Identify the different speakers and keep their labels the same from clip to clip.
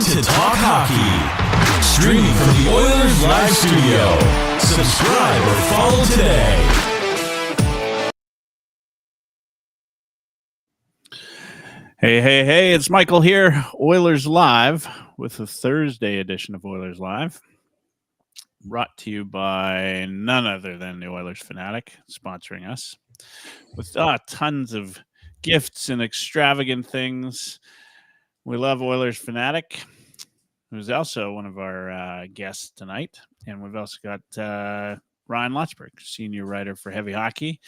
Speaker 1: to Talk Hockey, streaming from the Oilers Live Studio. Subscribe or follow today.
Speaker 2: Hey, it's Michael here, Oilers Live, with the Thursday edition of Oilers Live, brought to you by none other than the Oilers Fanatic, sponsoring us, with tons of gifts and extravagant things. We love Oilers Fanatic, who's also one of our guests tonight, and we've also got Ryan Lutzberg, senior writer for Heavy Hockey.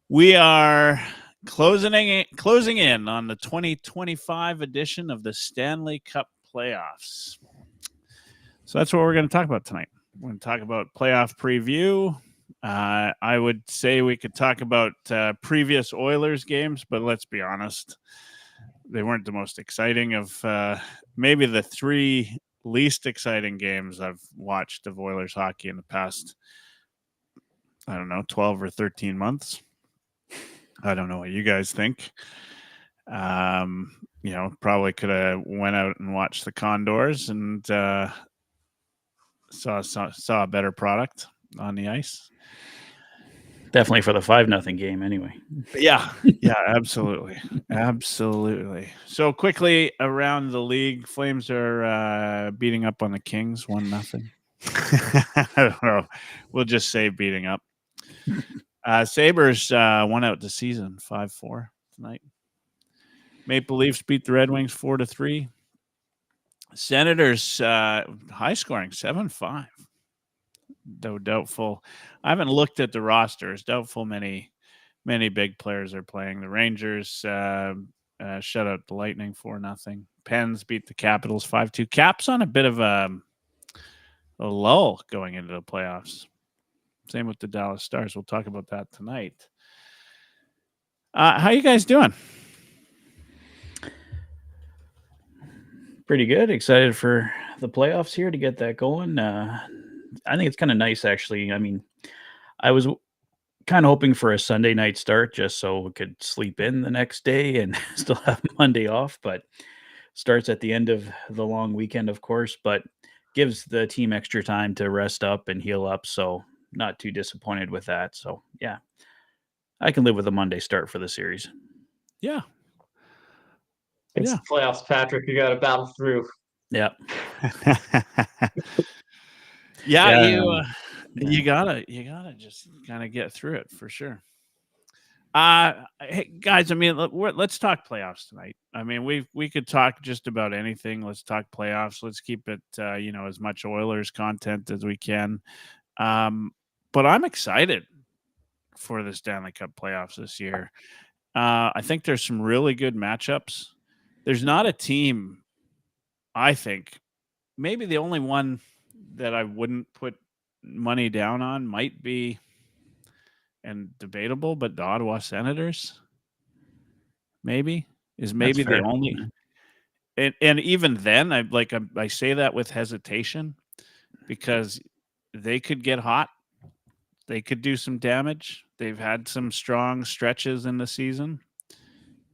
Speaker 2: We are closing in on the 2025 edition of the Stanley Cup Playoffs. So that's what we're going to talk about tonight. We're going to talk about playoff preview. I would say we could talk about previous Oilers games, but let's be honest, they weren't the most exciting of maybe the three least exciting games I've watched of Oilers hockey in the past, 12 or 13 months. I don't know what you guys think. Probably could have went out and watched the Condors and saw a better product on the ice.
Speaker 3: Definitely for the 5-0 game anyway.
Speaker 2: Yeah, absolutely. So quickly around the league, Flames are beating up on the Kings 1-0. I don't know. We'll just say beating up. Sabres won out the season 5-4 tonight. Maple Leafs beat the Red Wings 4-3. Senators high scoring 7-5. Though doubtful. I haven't looked at the rosters. Doubtful many big players are playing. The Rangers shut out the Lightning 4-0. Pens beat the Capitals 5-2. Caps on a bit of a lull going into the playoffs. Same with the Dallas Stars. We'll talk about that tonight. How you guys doing?
Speaker 3: Pretty good. Excited for the playoffs here to get that going. I think it's kind of nice, actually. I mean, I was kind of hoping for a Sunday night start just so we could sleep in the next day and still have Monday off, but starts at the end of the long weekend, of course, but gives the team extra time to rest up and heal up. So not too disappointed with that. So yeah, I can live with a Monday start for the series.
Speaker 2: Yeah.
Speaker 4: It's the playoffs, Patrick. You got to battle through.
Speaker 3: Yeah.
Speaker 2: You gotta just kind of get through it for sure. Hey guys, I mean, let's talk playoffs tonight. I mean, we could talk just about anything. Let's talk playoffs. Let's keep it, as much Oilers content as we can. But I'm excited for the Stanley Cup playoffs this year. I think there's some really good matchups. There's not a team, I think, maybe the only one that I wouldn't put money down on might be, and debatable, but the Ottawa Senators maybe the only. And even then, I say that with hesitation because they could get hot. They could do some damage. They've had some strong stretches in the season.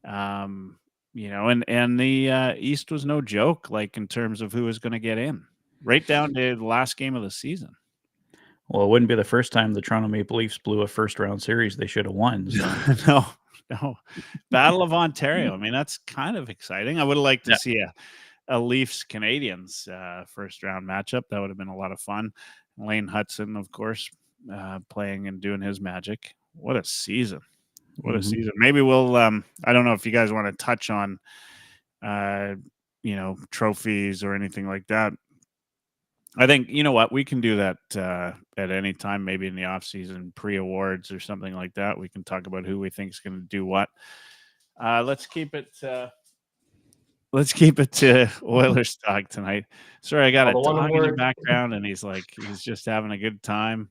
Speaker 2: And the East was no joke, like in terms of who was going to get in, right down to the last game of the season.
Speaker 3: Well, it wouldn't be the first time the Toronto Maple Leafs blew a first-round series they should have won. So.
Speaker 2: No. Battle of Ontario. I mean, that's kind of exciting. I would have liked to see a Leafs Canadiens first-round matchup. That would have been a lot of fun. Lane Hudson, of course, playing and doing his magic. What a season. What a season. Maybe we'll I don't know if you guys want to touch on trophies or anything like that. I think, you know what, we can do that at any time, maybe in the off season, pre-awards or something like that. We can talk about who we think is going to do what. Let's keep it to Oilers talk tonight. Sorry, I got a dog in the background and he's just having a good time.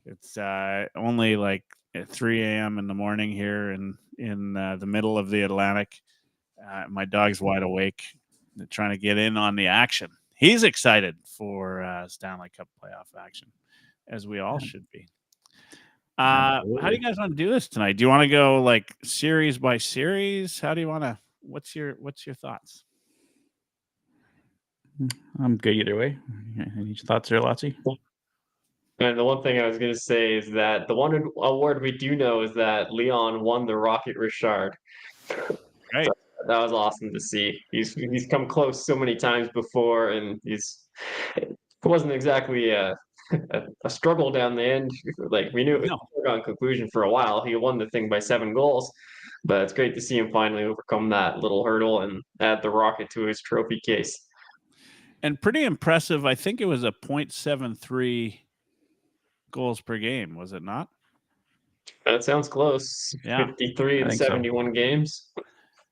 Speaker 2: It's only like at 3 a.m. in the morning here in the middle of the Atlantic. My dog's wide awake, trying to get in on the action. He's excited for Stanley Cup playoff action, as we all should be. How do you guys want to do this tonight? Do you want to go like series by series? How do you want to? What's your thoughts?
Speaker 3: I'm good either way. Any thoughts there, Lotsie?
Speaker 4: And the one thing I was going to say is that the one award we do know is that Leon won the Rocket Richard.
Speaker 2: Right.
Speaker 4: So that was awesome to see. He's come close so many times before, and it wasn't exactly a struggle down the end. Like we knew it was a foregone conclusion for a while. He won the thing by 7 goals, but it's great to see him finally overcome that little hurdle and add the Rocket to his trophy case.
Speaker 2: And pretty impressive. I think it was a .73 goals per game, was it not?
Speaker 4: That sounds close.
Speaker 2: Yeah.
Speaker 4: 53 in 71 games.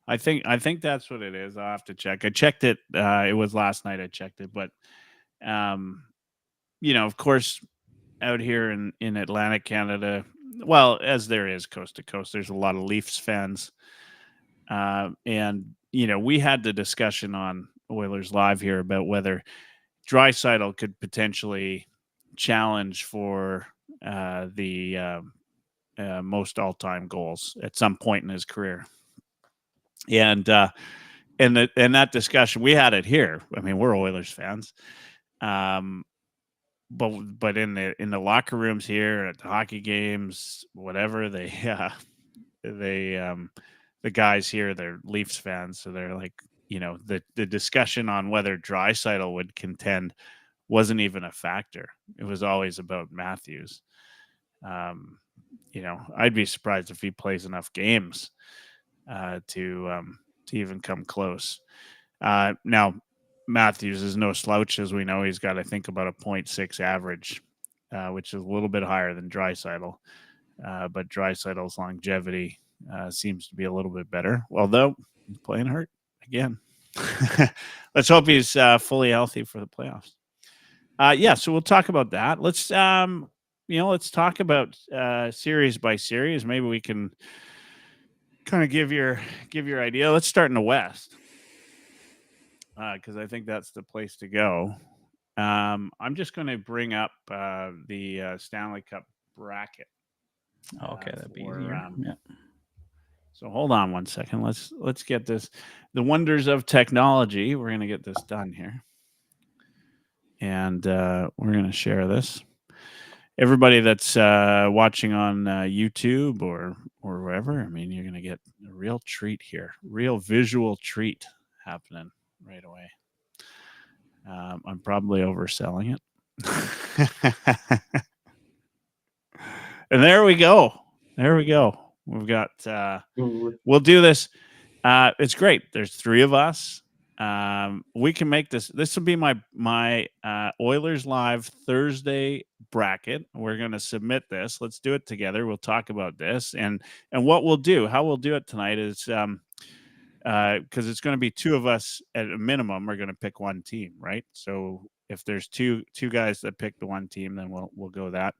Speaker 2: I think that's what it is. I'll have to check. I checked it. It was last night I checked it, but of course, out here in Atlantic Canada, well, as there is coast to coast, there's a lot of Leafs fans. And we had the discussion on Oilers Live here about whether Draisaitl could potentially challenge for the most all-time goals at some point in his career. And that discussion, we had it here. I mean, we're Oilers fans. But in the locker rooms here at the hockey games, whatever, the guys here, they're Leafs fans, so they're like, the discussion on whether Draisaitl would contend wasn't even a factor. It was always about Matthews. I'd be surprised if he plays enough games to even come close. Now, Matthews is no slouch, as we know. He's got, I think, about a .6 average, which is a little bit higher than Draisaitl. But Draisaitl's longevity seems to be a little bit better, although he's playing hurt again. Let's hope he's fully healthy for the playoffs. So we'll talk about that. Let's let's talk about series by series. Maybe we can kind of give your idea. Let's start in the West, because I think that's the place to go. I'm just going to bring up the Stanley Cup bracket.
Speaker 3: Okay, that'd be easier. Yeah.
Speaker 2: So hold on one second. Let's get this. The wonders of technology. We're going to get this done here, and we're going to share this. Everybody that's watching on YouTube or wherever, I mean, you're going to get a real treat here, real visual treat happening right away. I'm probably overselling it. And there we go. We've got, we'll do this. It's great. There's 3 of us. We can make this. This will be my Oilers Live Thursday bracket. We're going to submit this. Let's do it together. We'll talk about this and what we'll do. How we'll do it tonight is because it's going to be 2 of us at a minimum are going to pick one team, right? So if there's two guys that pick the one team, then we'll go that.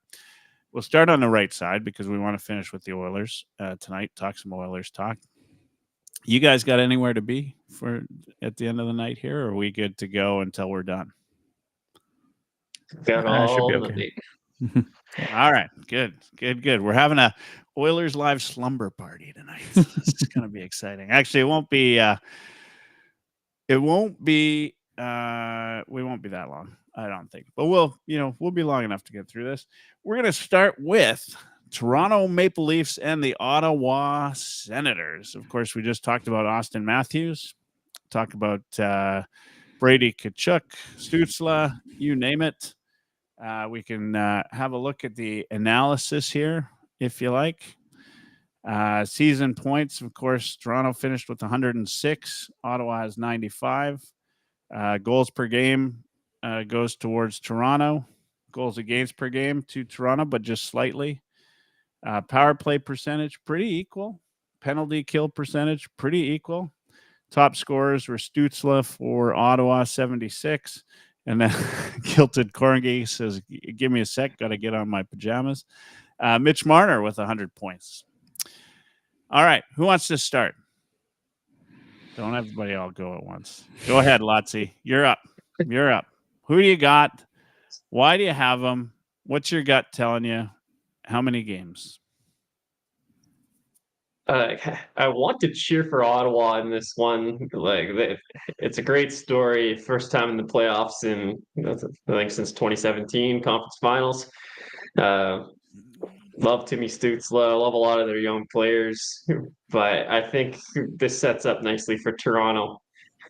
Speaker 2: We'll start on the right side because we want to finish with the Oilers tonight. Talk some Oilers talk. You guys got anywhere to be for at the end of the night here, or are we good to go until we're done?
Speaker 4: Should be okay.
Speaker 2: All right, good. We're having a Oilers Live slumber party tonight. It's going to be exciting. Actually, it won't be. We won't be that long, I don't think. But we'll be long enough to get through this. We're going to start with Toronto Maple Leafs and the Ottawa Senators. Of course, we just talked about Austin Matthews. Talk about Brady Tkachuk, Stützle, you name it. We can have a look at the analysis here, if you like. Season points, of course, Toronto finished with 106. Ottawa has 95. Goals per game goes towards Toronto. Goals against per game to Toronto, but just slightly. Power play percentage, pretty equal. Penalty kill percentage, pretty equal. Top scorers were Stützle for Ottawa, 76. And then Kilted Corngy says, give me a sec, got to get on my pajamas. Mitch Marner with 100 points. All right, who wants to start? Don't everybody all go at once. Go ahead, Lotsie. You're up. Who do you got? Why do you have them? What's your gut telling you? How many games?
Speaker 4: I want to cheer for Ottawa in this one. It's a great story. First time in the playoffs I think since 2017 conference finals. Uh, love Timmy Stützle. Love a lot of their young players, but I think this sets up nicely for Toronto.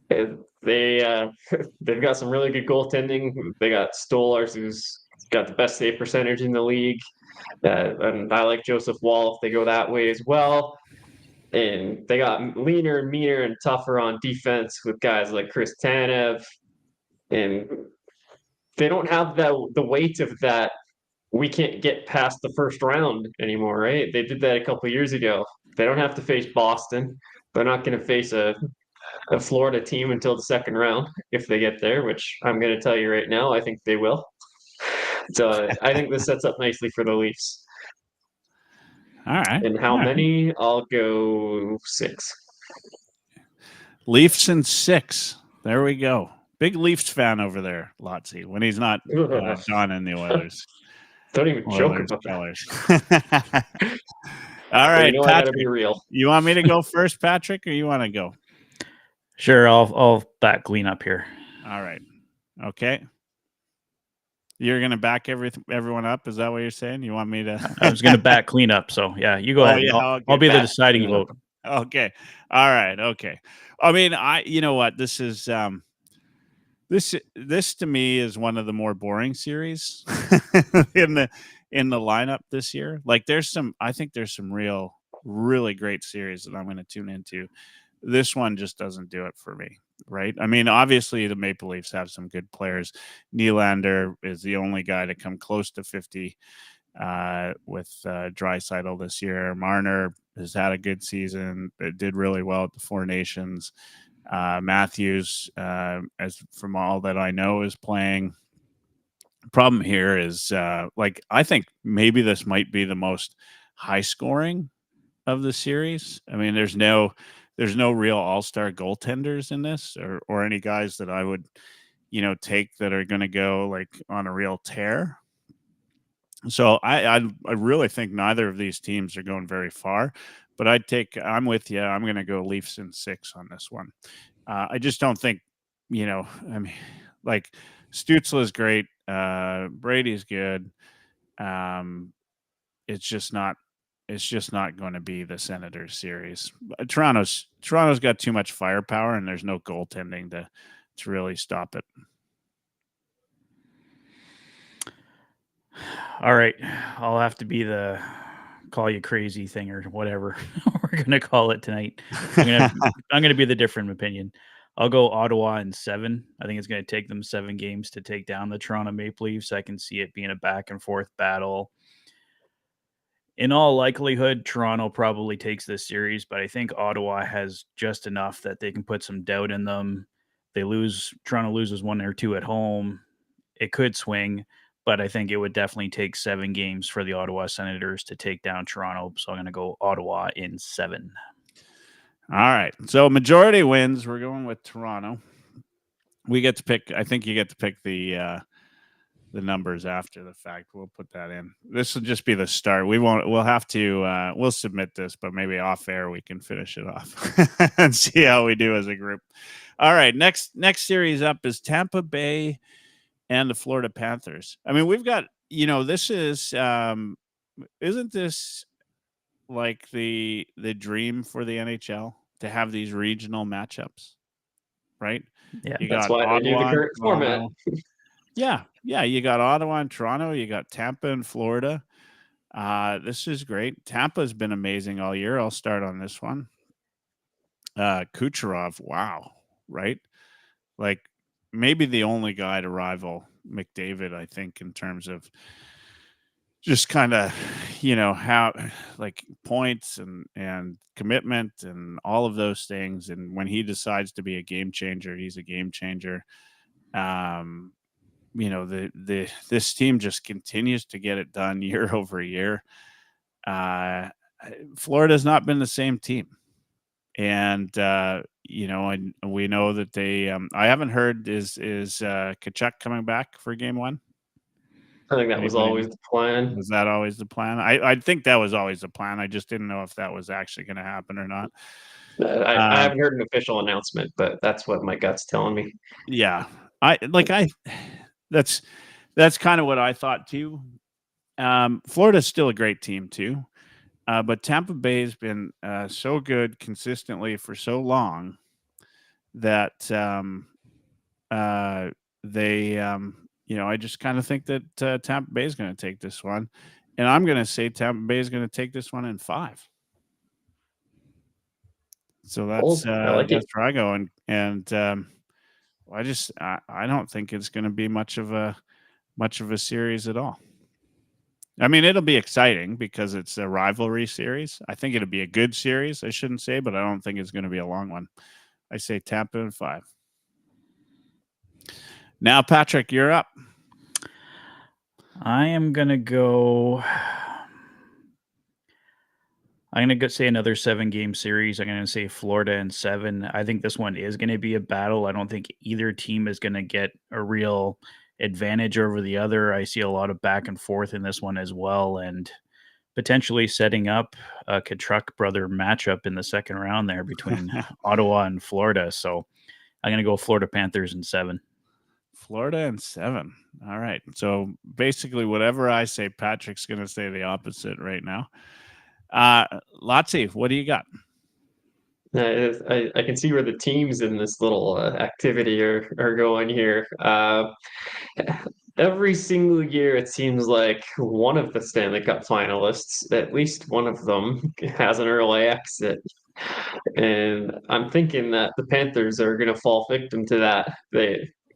Speaker 4: They they've got some really good goaltending. They got Stolarz, who's got the best save percentage in the league. And I like Joseph Wall if they go that way as well. And they got leaner, meaner, and tougher on defense with guys like Chris Tanev. And they don't have the weight of that. We can't get past the first round anymore, right? They did that a couple years ago. They don't have to face Boston. They're not going to face a Florida team until the second round if they get there, which I'm going to tell you right now, I think they will. So I think this sets up nicely for the Leafs.
Speaker 2: All right.
Speaker 4: And how many? I'll go 6.
Speaker 2: Leafs in 6. There we go. Big Leafs fan over there, Lotzi, when he's not John and the Oilers.
Speaker 4: Don't even joke about
Speaker 2: colors. All right,
Speaker 4: Patrick, I gotta be real.
Speaker 2: You want me to go first, Patrick, or you want to go?
Speaker 3: Sure, I'll back clean up here.
Speaker 2: All right. Okay. You're going to back everyone up? Is that what you're saying? You want me to?
Speaker 3: I was going to back clean up. So, yeah, you go ahead.
Speaker 2: Yeah,
Speaker 3: I'll be the deciding vote.
Speaker 2: Okay. All right. Okay. I mean, you know what? This is this to me is one of the more boring series in the lineup this year. Like I think there's some really great series that I'm going to tune into. This one just doesn't do it for me. Right. I mean, obviously the Maple Leafs have some good players. Nylander is the only guy to come close to 50 with Draisaitl this year. Marner has had a good season. It did really well at the Four Nations. Matthews, as from all that I know, is playing. Problem here is I think maybe this might be the most high scoring of the series. I mean, there's no real all-star goaltenders in this or any guys that I would, take that are going to go like on a real tear. So I really think neither of these teams are going very far, but I'm with you. I'm going to go Leafs in 6 on this one. I just don't think, I mean, like Stützle is great. Brady's good. It's just not going to be the Senators series. Toronto's got too much firepower, and there's no goaltending to really stop it.
Speaker 3: All right, I'll have to be the call you crazy thing or whatever we're gonna call it tonight. I'm gonna be the different opinion. I'll go Ottawa in 7. I think it's going to take them 7 games to take down the Toronto Maple Leafs. I can see it being a back and forth battle. In all likelihood, Toronto probably takes this series, but I think Ottawa has just enough that they can put some doubt in them. Toronto loses 1 or 2 at home. It could swing, but I think it would definitely take 7 games for the Ottawa Senators to take down Toronto. So I'm going to go Ottawa in 7.
Speaker 2: All right. So majority wins. We're going with Toronto. We get to pick. I think you get to pick the numbers after the fact. We'll put that in. This will just be the start. We'll have to, we'll submit this, but maybe off air we can finish it off and see how we do as a group. All right. Next series up is Tampa Bay and the Florida Panthers. I mean, we've got, this is, isn't this like the dream for the NHL to have these regional matchups, right?
Speaker 3: Yeah.
Speaker 4: That's why they do the current format.
Speaker 2: Yeah. You got Ottawa and Toronto. You got Tampa and Florida. This is great. Tampa's been amazing all year. I'll start on this one. Kucherov, wow, right? Like maybe the only guy to rival McDavid, I think, in terms of just kind of, how like points and commitment and all of those things. And when he decides to be a game changer, he's a game changer. This team just continues to get it done year over year. Florida's not been the same team. And, and we know that they, I haven't heard, is Tkachuk coming back for game 1?
Speaker 4: I think that was always the plan.
Speaker 2: Was that always the plan? I think that was always the plan. I just didn't know if that was actually going to happen or not.
Speaker 4: I haven't heard an official announcement, but that's what my gut's telling me.
Speaker 2: Yeah, that's kind of what I thought too. Florida's still a great team too, but Tampa Bay's been so good consistently for so long that they, I just kind of think that Tampa Bay is going to take this one, and I'm going to say Tampa Bay is going to take this one in 5. So that's that's where I go, and I don't think it's going to be much of a series at all. I mean, it'll be exciting because it's a rivalry series. I think it'll be a good series, I shouldn't say, but I don't think it's going to be a long one. I say Tampa in 5. Now, Patrick, you're up.
Speaker 3: I am going to go. I'm going to say another 7-game series. I'm going to say Florida in 7. I think this one is going to be a battle. I don't think either team is going to get a real advantage over the other. I see a lot of back and forth in this one as well, and potentially setting up a Tkachuk brother matchup in the second round there between Ottawa and Florida. So I'm going to go Florida Panthers in 7.
Speaker 2: Florida in 7. All right. So basically whatever I say, Patrick's going to say the opposite right now. Lotzi, what do you got?
Speaker 4: I can see where the teams in this little activity are going here. Every single year, it seems like one of the Stanley Cup finalists, at least one of them, has an early exit. And I'm thinking that the Panthers are going to fall victim to that.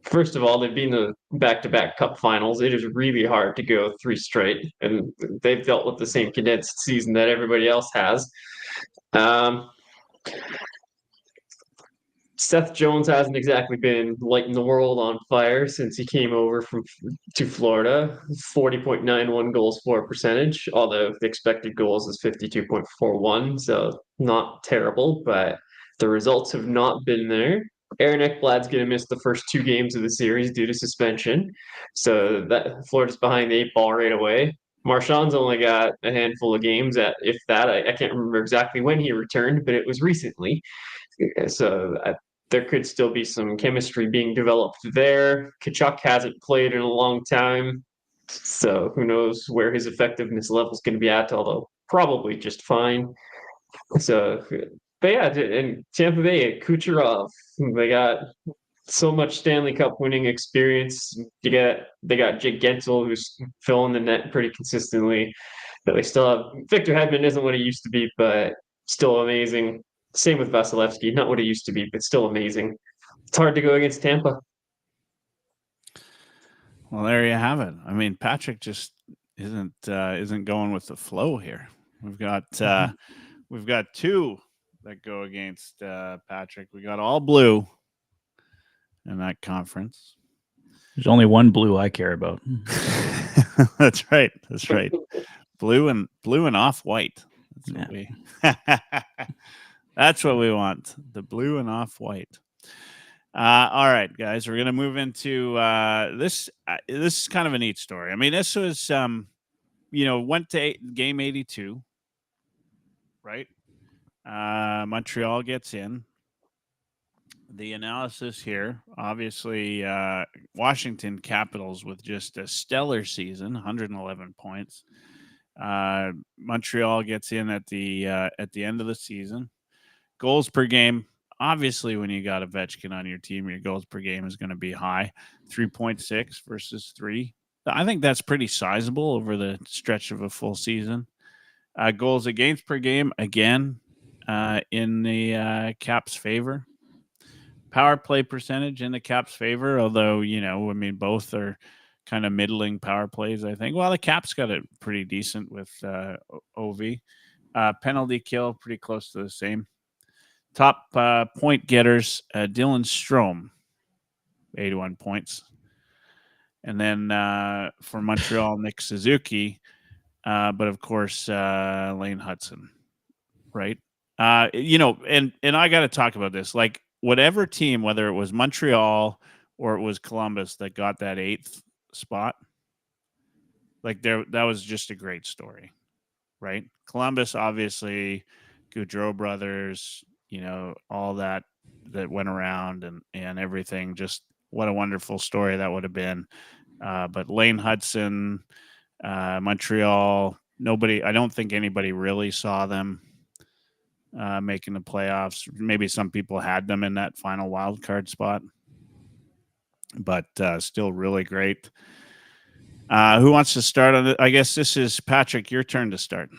Speaker 4: First of all, they've been the back-to-back Cup finals. It is really hard to go 3 straight, and they've dealt with the same condensed season that everybody else has. Seth Jones hasn't exactly been lighting the world on fire since he came over to Florida. 40.91 goals for percentage, although the expected goals is 52.41, so not terrible, but the results have not been there. Aaron Ekblad's going to miss the first 2 games of the series due to suspension, so that Florida's behind the 8 ball right away. Marchand's only got a handful of games, if that. I can't remember exactly when he returned, but it was recently. So there could still be some chemistry being developed there. Tkachuk hasn't played in a long time, so who knows where his effectiveness level is going to be at, although probably just fine. So, but yeah, and Tampa Bay, Kucherov, they got so much Stanley Cup winning experience. They got Jake Gensel, who's filling the net pretty consistently. But they still have Victor Hedman isn't what he used to be, but still amazing. Same with Vasilevsky, not what he used to be, but still amazing. It's hard to go against Tampa.
Speaker 2: Well, there you have it. I mean, Patrick just isn't going with the flow here. We've got 2 that go against Patrick. We got all blue in that conference.
Speaker 3: There's only one blue I care about.
Speaker 2: That's right. Blue and off-white. That's what we want. The blue and off-white. All right, guys, we're going to move into this. This is kind of a neat story. I mean, this was, went to game 82, right? Montreal gets in. The analysis here, obviously, Washington Capitals with just a stellar season, 111 points. Montreal gets in at the end of the season. Goals per game, obviously, when you got Ovechkin on your team, your goals per game is going to be high, 3.6 versus 3. I think that's pretty sizable over the stretch of a full season. Goals against per game, again, in the Caps' favor. Power play percentage in the Caps' favor, although, both are kind of middling power plays, I think. Well, the Caps got it pretty decent with OV. Penalty kill, pretty close to the same. Top point getters, Dylan Strome, 81 points. And then for Montreal, Nick Suzuki, but of course, Lane Hudson, right? And I got to talk about this. Like, whatever team, whether it was Montreal or it was Columbus that got that 8th spot, Like that was just a great story, right? Columbus, obviously, Goudreau brothers, all that went around and everything. Just what a wonderful story that would have been. But Lane Hudson, Montreal, I don't think anybody really saw them making the playoffs. Maybe some people had them in that final wild card spot, but still really great. Who wants to start on it? I guess this is Patrick, your turn to start.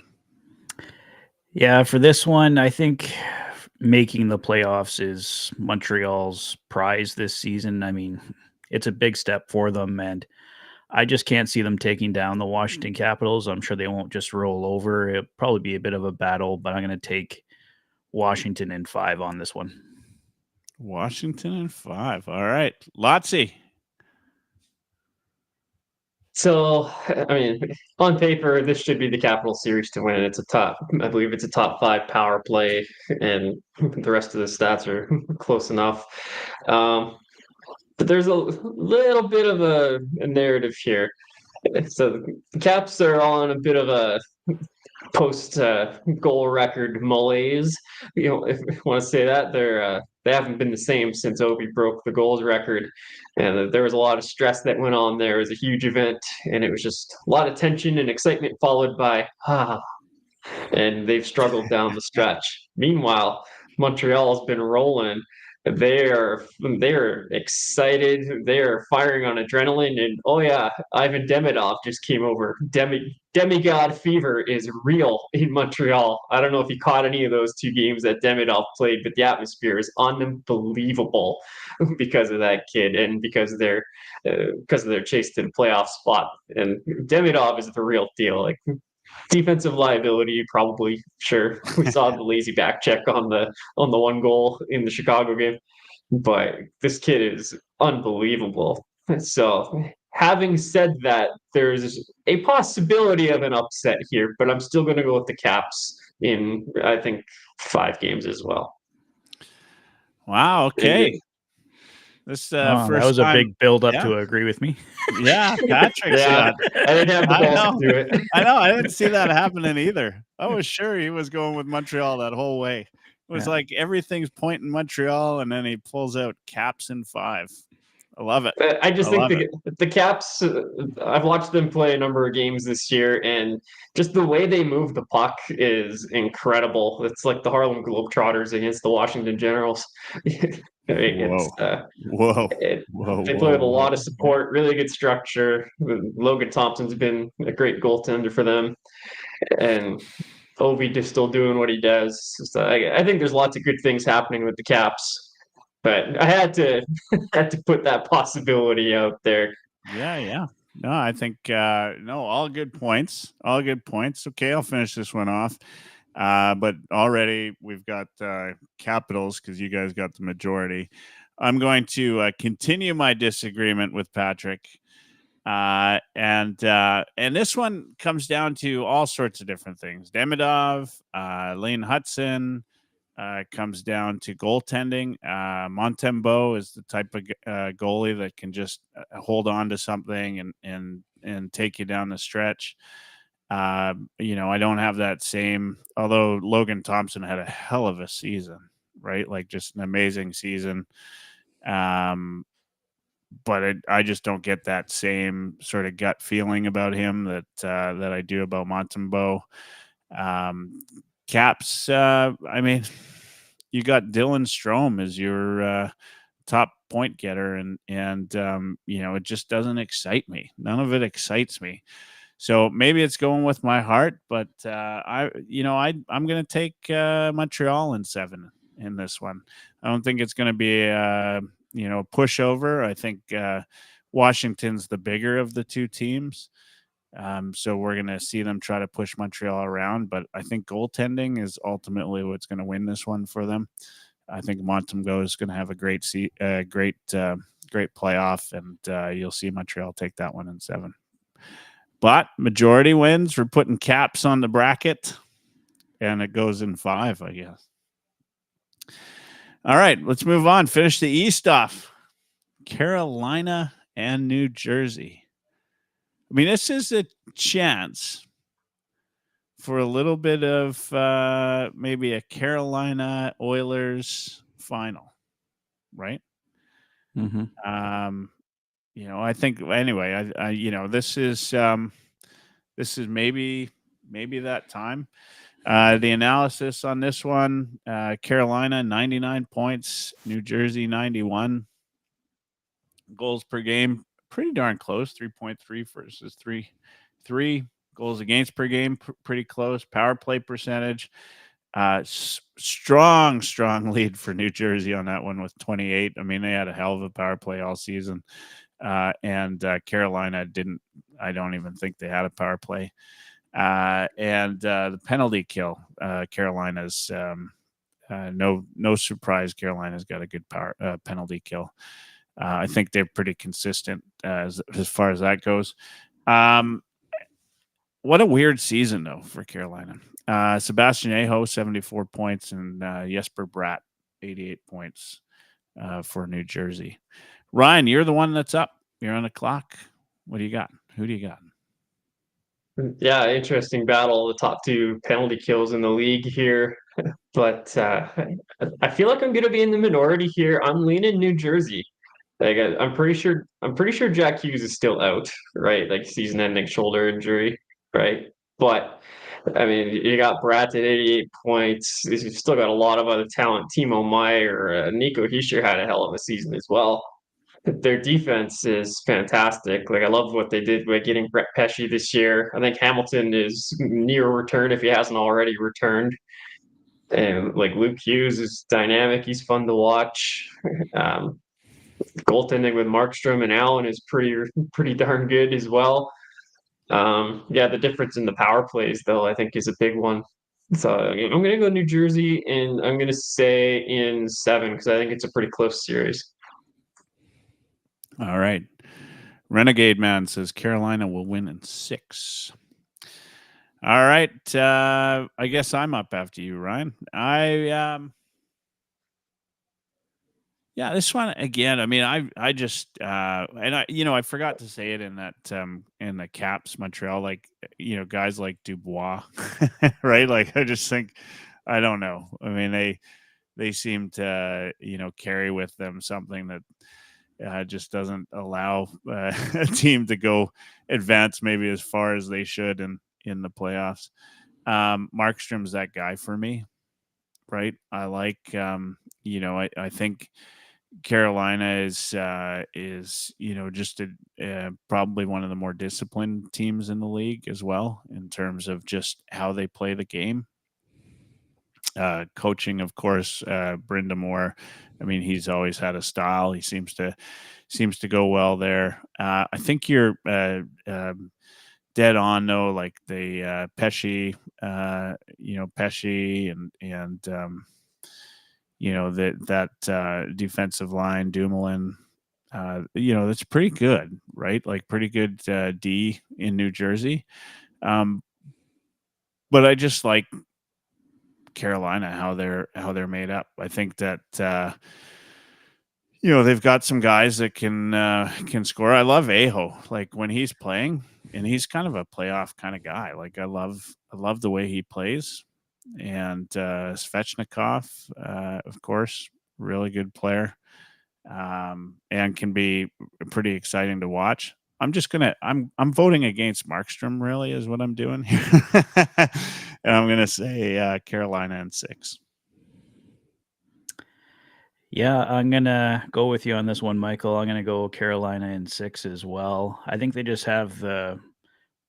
Speaker 3: Yeah, for this one, I think making the playoffs is Montreal's prize this season. I mean, it's a big step for them, and I just can't see them taking down the Washington Capitals. I'm sure they won't just roll over. It'll probably be a bit of a battle, but I'm going to take Washington in 5 on this one.
Speaker 2: Washington in 5. All right. Lotzie.
Speaker 4: So, I mean, on paper, this should be the Capital series to win. I believe it's a top 5 power play, and the rest of the stats are close enough. But there's a little bit of a narrative here. So the Caps are on a bit of a post goal record malaise. If you want to say that, they haven't been the same since Ovi broke the goals record, and there was a lot of stress that went on there. It was a huge event, and it was just a lot of tension and excitement followed by and they've struggled down the stretch. Meanwhile, Montreal's been rolling. They're excited. They're firing on adrenaline, and oh yeah, Ivan Demidov just came over. Demigod fever is real in Montreal. I don't know if you caught any of those 2 games that Demidov played, but the atmosphere is unbelievable because of that kid and because of their chase to the playoff spot. And Demidov is the real deal. Like, defensive liability, probably. Sure, we saw the lazy back check on the 1 goal in the Chicago game, but this kid is unbelievable. So, having said that, there's a possibility of an upset here, but I'm still going to go with the Caps in, I think, 5 games as well.
Speaker 2: Wow. Okay. This
Speaker 3: that was a big build up to agree with me.
Speaker 2: Yeah, Patrick.
Speaker 4: I didn't have the balls to do it.
Speaker 2: I know. I didn't see that happening either. I was sure he was going with Montreal that whole way. It was like everything's pointing Montreal, and then he pulls out Caps in 5. I love it.
Speaker 4: I just think the Caps, I've watched them play a number of games this year, and just the way they move the puck is incredible. It's like the Harlem Globetrotters against the Washington Generals.
Speaker 2: Whoa.
Speaker 4: They play with a lot of support, really good structure. Logan Thompson's been a great goaltender for them, and Ovi just still doing what he does. So I think there's lots of good things happening with the Caps, but I had to put that possibility out there.
Speaker 2: Yeah. No, I think all good points. All good points. Okay, I'll finish this one off. But already we've got Capitals because you guys got the majority. I'm going to continue my disagreement with Patrick. And this one comes down to all sorts of different things. Demidov, Lane Hudson, comes down to goaltending. Montembeault is the type of goalie that can just hold on to something and take you down the stretch. I don't have that same, although Logan Thompson had a hell of a season, right? Like just an amazing season. But I just don't get that same sort of gut feeling about him that I do about Montembeault. Caps, I mean, you got Dylan Strome as your top point getter, and it just doesn't excite me. None of it excites me. So maybe it's going with my heart, but I'm going to take Montreal in 7 in this one. I don't think it's going to be a pushover. I think Washington's the bigger of the 2 teams. So we're going to see them try to push Montreal around, but I think goaltending is ultimately what's going to win this one for them. I think Montembeault is going to have a great playoff, and you'll see Montreal take that one in 7. But majority wins. We're putting Caps on the bracket, and it goes in 5, I guess. All right, let's move on. Finish the East off. Carolina and New Jersey. mean, this is a chance for a little bit of maybe a Carolina Oilers final, right?
Speaker 3: Mm-hmm.
Speaker 2: I think anyway. This is maybe that time. The analysis on this one: Carolina 99 points, New Jersey 91. Goals per game, pretty darn close. 3.3 versus 3 goals against per game, pretty close. Power play percentage. Strong lead for New Jersey on that one with 28. I mean, they had a hell of a power play all season. And Carolina didn't. I don't even think they had a power play. And the penalty kill, Carolina's no surprise. Carolina's got a good penalty kill. I think they're pretty consistent as far as that goes. What a weird season though for Carolina. Sebastian Aho 74 points and Jesper Bratt 88 points for New Jersey. Ryan, you're the one that's up. You're on the clock. What do you got? Who do you got?
Speaker 4: Yeah, interesting battle. The top two penalty kills in the league here. But I feel like I'm going to be in the minority here. I'm leaning New Jersey. Like I'm pretty sure Jack Hughes is still out, right? Like season-ending shoulder injury, right? But I mean, you got Bratt at 88 points. You've still got a lot of other talent. Timo Meyer, Nico Hischier had a hell of a season as well. Their defense is fantastic. Like I love what they did by getting Brett Pesce this year. I think Hamilton is near return if he hasn't already returned. And like Luke Hughes is dynamic. He's fun to watch. Goaltending with Markstrom and Allen is pretty darn good as well. Yeah, the difference in the power plays though, I think, is a big one. So I'm gonna go New Jersey, and I'm gonna say in 7 because I think it's a pretty close series.
Speaker 2: All right. Renegade Man says Carolina will win in 6. All right. I guess I'm up after you, Ryan. This one again. I mean, I just and I forgot to say it in that in the Caps Montreal, like guys like Dubois, right? Like I just think, I don't know. I mean, they seem to carry with them something that just doesn't allow a team to go advance maybe as far as they should in the playoffs. Markstrom's that guy for me, right? I like I think Carolina is just probably one of the more disciplined teams in the league as well in terms of just how they play the game. Coaching, of course, Brind'Amour. I mean, he's always had a style. He seems to go well there. I think you're dead on though. Like the Pesce, Pesce and that defensive line, Dumoulin. That's pretty good, right? Like pretty good D in New Jersey. But I just like Carolina, how they're made up. I think that they've got some guys that can score. I love Aho, like when he's playing, and he's kind of a playoff kind of guy. Like I love the way he plays. And Svechnikov, of course, really good player, and can be pretty exciting to watch. I'm voting against Markstrom, really, is what I'm doing here. And I'm gonna say Carolina in 6.
Speaker 3: Yeah, I'm gonna go with you on this one, Michael. I'm gonna go Carolina in 6 as well. I think they just have the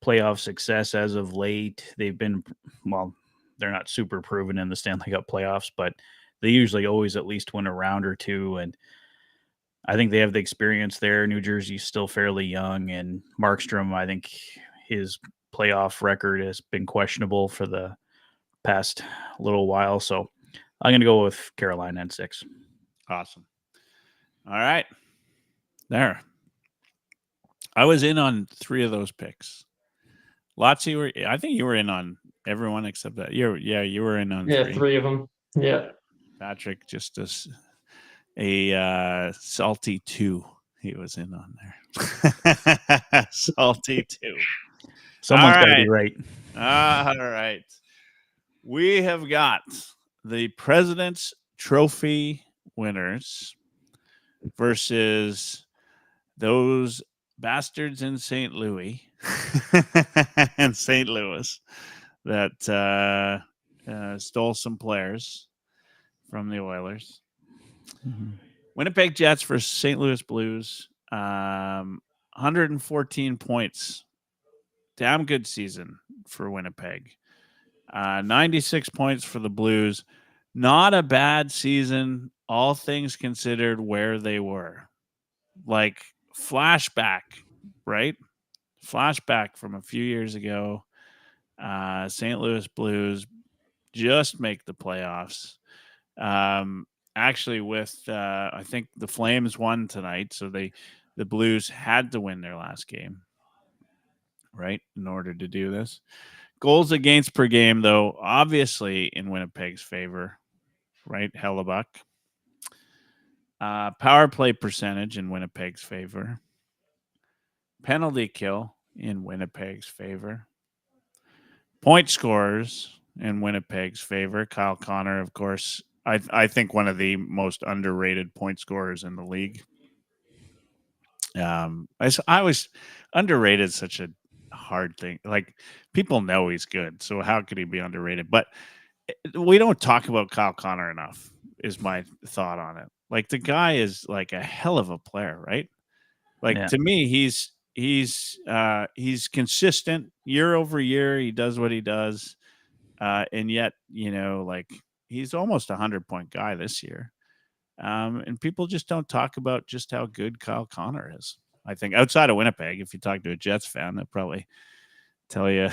Speaker 3: playoff success as of late. They've been, well, they're not super proven in the Stanley Cup playoffs, but they usually always at least win a round or two. And I think they have the experience there. New Jersey's still fairly young, and Markstrom, I think his playoff record has been questionable for the past little while. So I'm going to go with Carolina in 6.
Speaker 2: Awesome. All right. There. I was in on 3 of those picks. Lotzi, I think you were in on everyone except that. You were in on 3.
Speaker 4: 3 of them. Yeah.
Speaker 2: Patrick, just a salty 2. He was in on there. Salty too.
Speaker 3: Someone's
Speaker 2: All
Speaker 3: got to be right.
Speaker 2: All right. We have got the President's Trophy winners versus those bastards in St. Louis and St. Louis that stole some players from the Oilers.
Speaker 3: Mhm.
Speaker 2: Winnipeg Jets versus St. Louis Blues. 114 points. Damn good season for Winnipeg. 96 points for the Blues. Not a bad season, all things considered, where they were. Like flashback, right? Flashback from a few years ago. St. Louis Blues just make the playoffs. Actually, with I think the Flames won tonight, so the Blues had to win their last game, right, in order to do this. Goals against per game, though, obviously in Winnipeg's favor, right? Hellebuck. Power play percentage in Winnipeg's favor. Penalty kill in Winnipeg's favor. Point scorers in Winnipeg's favor. Kyle Connor, of course, I think one of the most underrated point scorers in the league. I was underrated, such a hard thing. Like, people know he's good, so how could he be underrated? But we don't talk about Kyle Connor enough, is my thought on it. Like, the guy is like a hell of a player, right? Like,
Speaker 3: Yeah.
Speaker 2: to me, he's consistent year over year. He does what he does. And yet, like, he's almost 100-point guy this year. And people just don't talk about just how good Kyle Connor is. I think outside of Winnipeg, if you talk to a Jets fan, they'll probably tell you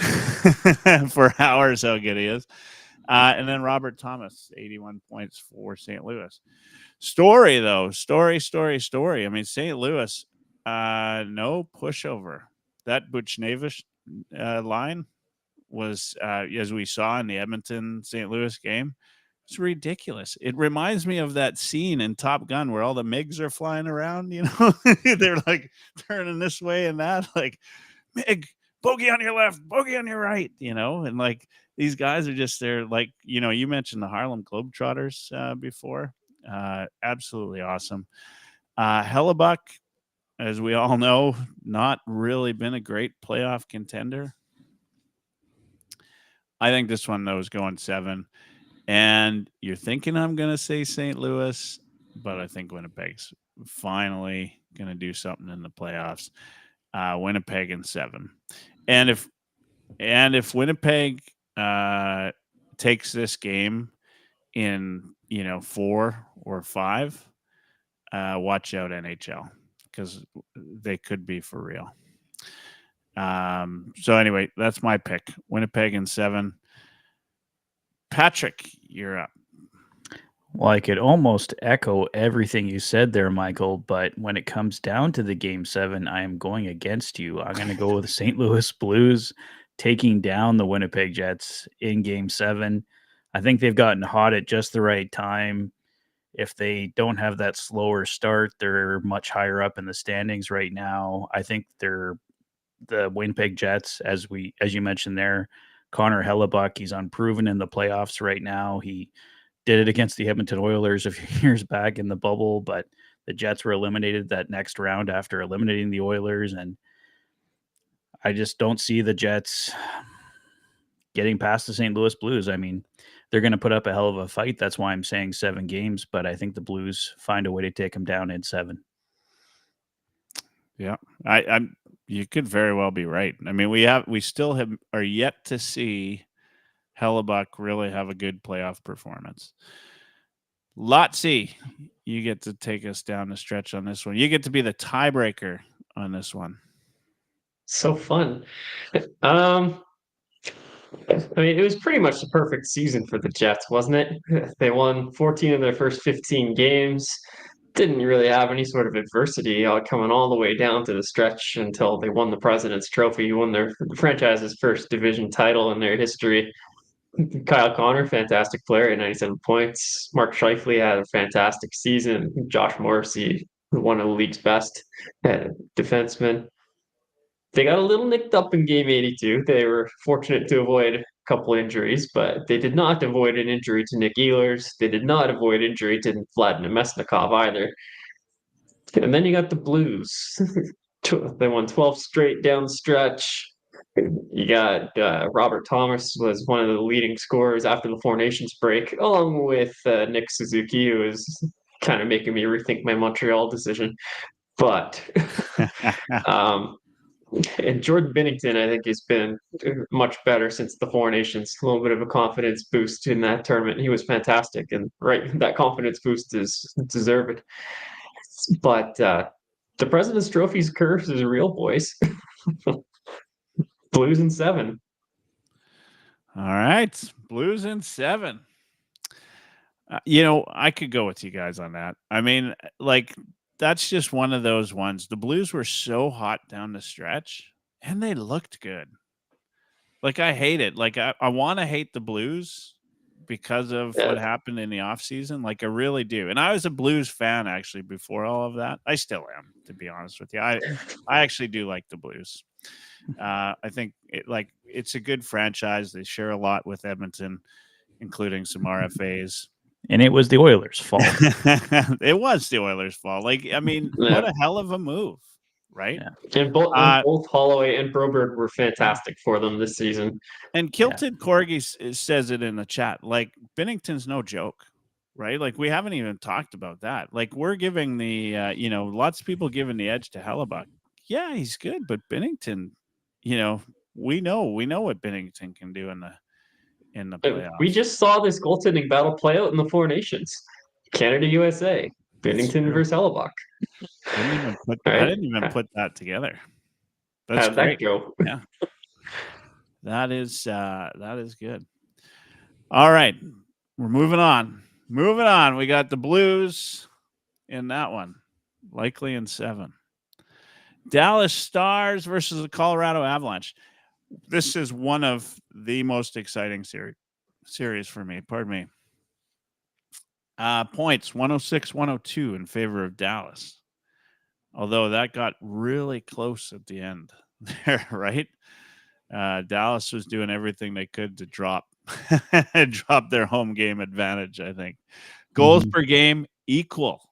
Speaker 2: for hours how good he is. And then Robert Thomas, 81 points for St. Louis. Story, though. Story. I mean, St. Louis, no pushover. That Buchnevich line was, as we saw in the Edmonton St. Louis game, it's ridiculous. It reminds me of that scene in Top Gun where all the MiGs are flying around, they're like turning this way and that, like, MiG, bogey on your left, bogey on your right, and like these guys are just there, like, you mentioned the Harlem Globetrotters before. Absolutely awesome. Hellebuck, as we all know, not really been a great playoff contender. I think this one, though, is going 7. And you're thinking I'm going to say St. Louis, but I think Winnipeg's finally going to do something in the playoffs. Winnipeg in 7. And if Winnipeg takes this game in 4 or 5, watch out, NHL, because they could be for real. So anyway, that's my pick. Winnipeg in 7. Patrick, you're up.
Speaker 3: Well, I could almost echo everything you said there, Michael, but when it comes down to the Game 7, I am going against you. I'm going to go with the St. Louis Blues taking down the Winnipeg Jets in Game 7. I think they've gotten hot at just the right time. If they don't have that slower start, they're much higher up in the standings right now. I think they're the Winnipeg Jets, as you mentioned there. Connor Hellebuck, he's unproven in the playoffs right now. He did it against the Edmonton Oilers a few years back in the bubble, but the Jets were eliminated that next round after eliminating the Oilers, and I just don't see the Jets getting past the St. Louis Blues. I mean, they're going to put up a hell of a fight. That's why I'm saying 7 games, but I think the Blues find a way to take them down in 7.
Speaker 2: Yeah, you could very well be right. I mean, we still are yet to see Hellebuck really have a good playoff performance. Lotsy, you get to take us down the stretch on this one. You get to be the tiebreaker on this one.
Speaker 4: So fun. I mean, it was pretty much the perfect season for the Jets, wasn't it? They won 14 of their first 15 games. Didn't really have any sort of adversity coming all the way down to the stretch until they won the President's Trophy, won their franchise's first division title in their history. Kyle Connor, fantastic player at 97 points. Mark Scheifele had a fantastic season. Josh Morrissey, one of the league's best defensemen. They got a little nicked up in game 82. They were fortunate to avoid a couple injuries, but they did not avoid an injury to Nick Ehlers. They did not avoid injury to Vladimir Mesnikov either. And then you got the Blues. They won 12 straight down the stretch. You got Robert Thomas was one of the leading scorers after the Four Nations break, along with Nick Suzuki, who is kind of making me rethink my Montreal decision. But and Jordan Binnington, I think, has been much better since the Four Nations. A little bit of a confidence boost in that tournament. He was fantastic, and that confidence boost is deserved. But the President's Trophy's curse is real, boys. Blues in 7.
Speaker 2: All right, Blues in 7. I could go with you guys on that. I mean, that's just one of those ones. The Blues were so hot down the stretch, and they looked good. I hate it. I want to hate the Blues because of what happened in the offseason. I really do. And I was a Blues fan, actually, before all of that. I still am, to be honest with you. I actually do like the Blues. I think it's a good franchise. They share a lot with Edmonton, including some RFAs.
Speaker 3: And it was the Oilers' fault.
Speaker 2: It was the Oilers' fault. What a hell of a move, right?
Speaker 4: Yeah. And both Holloway and Broberg were fantastic for them this season.
Speaker 2: And Kilted Corgi says it in the chat. Binnington's no joke, right? We haven't even talked about that. We're giving the, lots of people giving the edge to Hellebuck. Yeah, he's good, but Binnington, we know what Binnington can do in the playoffs.
Speaker 4: We just saw this goaltending battle play out in the Four Nations. Canada, USA. Binnington versus Hellebuck.
Speaker 2: I didn't even put that together. That's
Speaker 4: How'd
Speaker 2: great.
Speaker 4: that go?
Speaker 2: Yeah. That is good. All right. We're moving on. We got the Blues in that one. Likely in 7. Dallas Stars versus the Colorado Avalanche. This is one of the most exciting series for me. Pardon me. Points 106-102 in favor of Dallas. Although that got really close at the end there, right? Dallas was doing everything they could to drop their home game advantage, I think. Goals per game equal.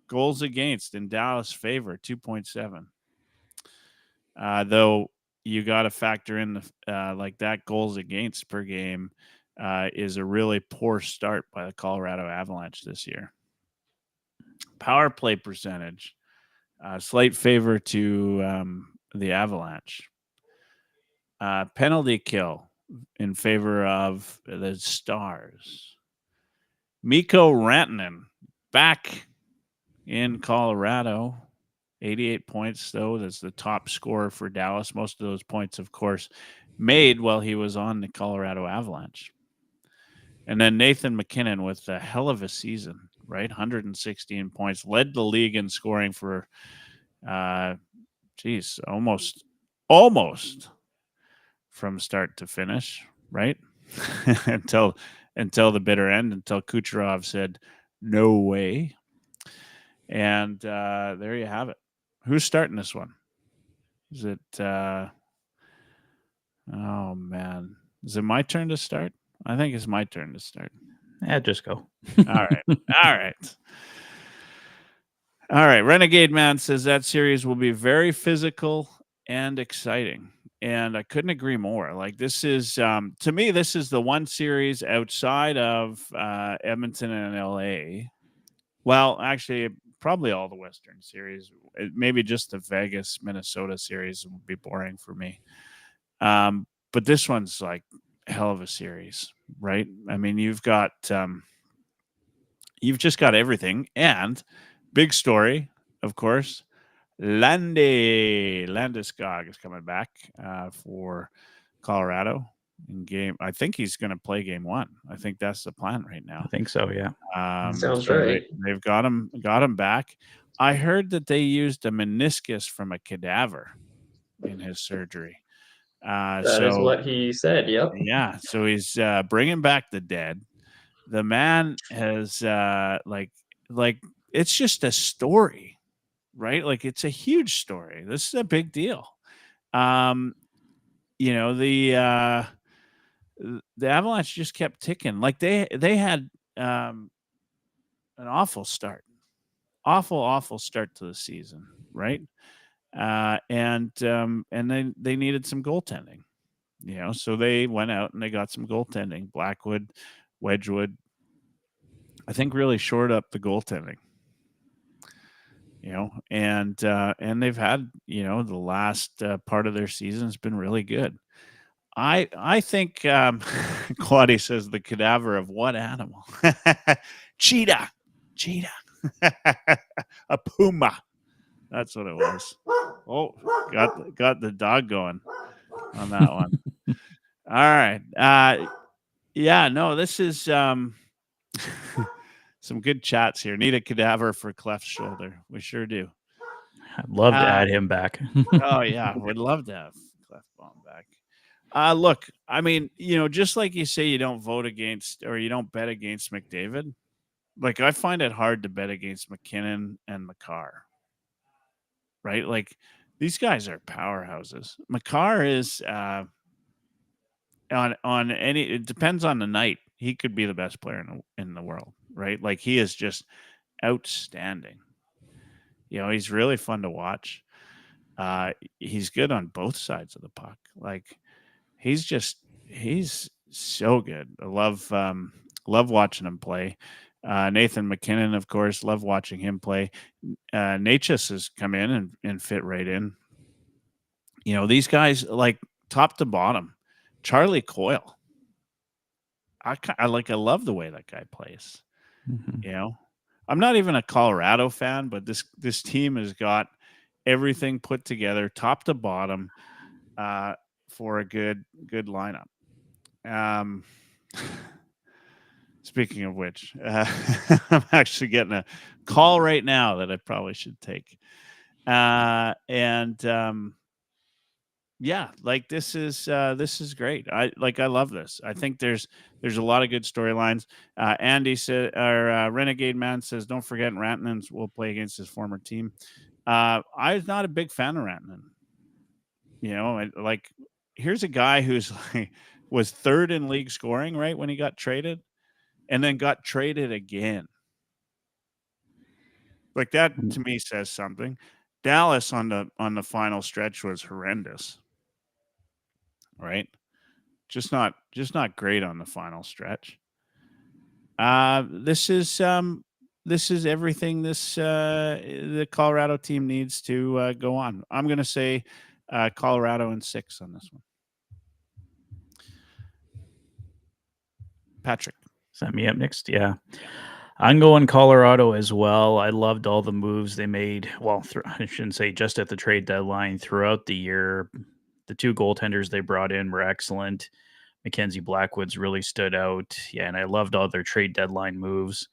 Speaker 2: Goals against in Dallas' favor, 2.7. Though you got to factor in that goals against per game is a really poor start by the Colorado Avalanche this year. Power play percentage, slight favor to the Avalanche. Penalty kill in favor of the Stars. Mikko Rantanen back in Colorado. 88 points, though. That's the top scorer for Dallas. Most of those points, of course, made while he was on the Colorado Avalanche. And then Nathan McKinnon with a hell of a season, right? 116 points. Led the league in scoring for, almost from start to finish, right? until the bitter end, until Kucherov said, no way. And there you have it. Who's starting this one? Is it oh man. Is it my turn to start? I think it's my turn to start.
Speaker 3: Yeah, just go.
Speaker 2: All right. Renegade Man says that series will be very physical and exciting. And I couldn't agree more. This is to me, this is the one series outside of Edmonton and LA. Well, actually, probably all the Western series. Maybe just the Vegas, Minnesota series would be boring for me. But this one's a hell of a series, right? I mean, you've just got everything. And big story, of course, Landeskog is coming back for Colorado in game. I think he's going to play game 1. I think that's the plan right now.
Speaker 3: I think so. Yeah.
Speaker 4: Sounds right.
Speaker 2: They've got him back. I heard that they used a meniscus from a cadaver in his surgery.
Speaker 4: That is what he said. Yep.
Speaker 2: Yeah. So he's bringing back the dead. The man has it's just a story, right? Like it's a huge story. This is a big deal. You know, the Avalanche just kept ticking. Like they had an awful start. Awful start to the season, right? And they needed some goaltending, you know, so they went out and they got some goaltending. Blackwood, Wedgwood, I think really shored up the goaltending, you know, and they've had, you know, the last part of their season has been really good. I think Claudia says the cadaver of what animal? Cheetah. A puma. That's what it was. Oh, got the dog going on that one. All right. Yeah, no, this is some good chats here. Need a cadaver for Clef's shoulder. We sure do.
Speaker 3: I'd love to add him back.
Speaker 2: Oh yeah, would love to have Clef Baum back. Look, I mean, you know, just like you say, you don't vote against or you don't bet against McDavid. Like I find it hard to bet against McKinnon and Makar. Right? Like these guys are powerhouses. Makar is on any, it depends on the night. He could be the best player in the world, right? Like he is just outstanding. You know, he's really fun to watch. He's good on both sides of the puck. Like he's so good. I love watching him play. Nathan McKinnon, of course, love watching him play. Natchez has come in and fit right in. You know, these guys, like top to bottom. Charlie Coyle. I love the way that guy plays.
Speaker 3: Mm-hmm.
Speaker 2: You know, I'm not even a Colorado fan, but this team has got everything put together, top to bottom, for a good lineup. Speaking of which, I'm actually getting a call right now that I probably should take. Yeah, like this is great. I love this. I think there's a lot of good storylines. Andy said, or Renegade Man says, don't forget Rantanen will play against his former team. I'm not a big fan of Rantanen. You know, like here's a guy who's like was third in league scoring right when he got traded, and then got traded again. Like that to me says something. Dallas on the final stretch was horrendous. Right? Just not great on the final stretch. This is everything the Colorado team needs to go on. I'm going to say Colorado in 6 on this one. Patrick.
Speaker 3: Set me up next. Yeah. I'm going Colorado as well. I loved all the moves they made. Well, I shouldn't say just at the trade deadline, throughout the year. The 2 goaltenders they brought in were excellent. Mackenzie Blackwood's really stood out. Yeah, and I loved all their trade deadline moves.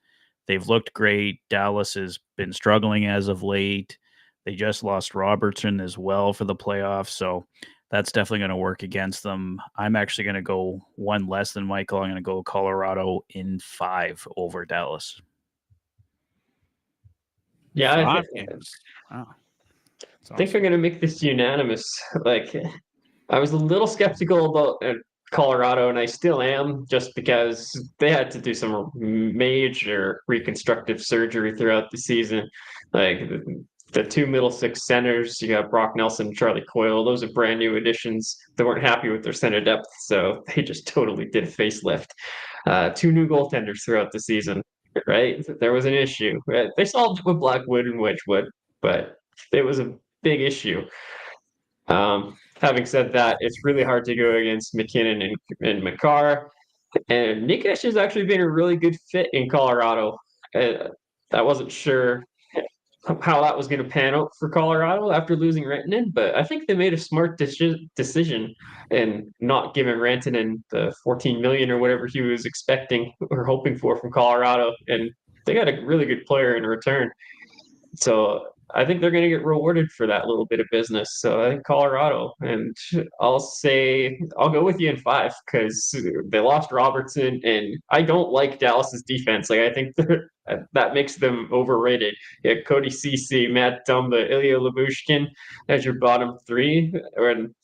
Speaker 3: They've looked great. Dallas has been struggling as of late. They just lost Robertson as well for the playoffs, so that's definitely going to work against them. I'm actually going to go one less than Michael. I'm going to go Colorado in 5 over Dallas.
Speaker 4: Yeah,
Speaker 2: 5 games. Wow.
Speaker 4: I think I'm going to make this unanimous. Like, I was a little skeptical about Colorado, and I still am, just because they had to do some major reconstructive surgery throughout the season. Like the 2 middle 6 centers, you got Brock Nelson and Charlie Coyle. Those are brand new additions. They weren't happy with their center depth, so they just totally did a facelift. 2 new goaltenders throughout the season, right? There was an issue. Right? They solved it with Blackwood and Wedgwood, but it was a big issue. Having said that, it's really hard to go against McKinnon and Makar. And Nikish has actually been a really good fit in Colorado. I wasn't sure how that was going to pan out for Colorado after losing Rantanen, but I think they made a smart decision in not giving Rantanen the $14 million or whatever he was expecting or hoping for from Colorado, and they got a really good player in return. So I think they're going to get rewarded for that little bit of business. So I think Colorado, and I'll go with you in 5 because they lost Robertson, and I don't like Dallas's defense. Like I think that makes them overrated. Yeah, Cody Ceci, Matt Dumba, Ilya Lyubushkin as your bottom three, and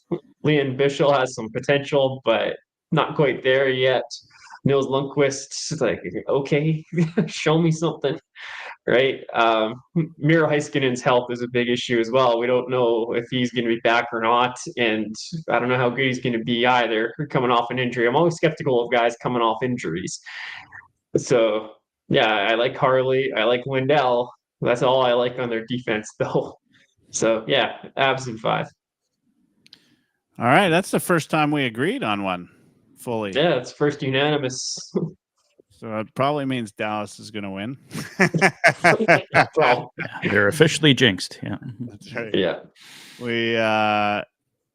Speaker 4: Leon Bischel has some potential, but not quite there yet. Nils Lundqvist, like, okay, show me something, right? Miro Heiskanen's health is a big issue as well. We don't know if he's going to be back or not, and I don't know how good he's going to be either, coming off an injury. I'm always skeptical of guys coming off injuries. So, yeah, I like Harley. I like Lindell. That's all I like on their defense, though. So, yeah, Avs in 5.
Speaker 2: All right, that's the first time we agreed on one fully.
Speaker 4: Yeah, it's first unanimous.
Speaker 2: So it probably means Dallas is going to win.
Speaker 4: Well,
Speaker 3: They're officially jinxed. Yeah.
Speaker 2: That's right.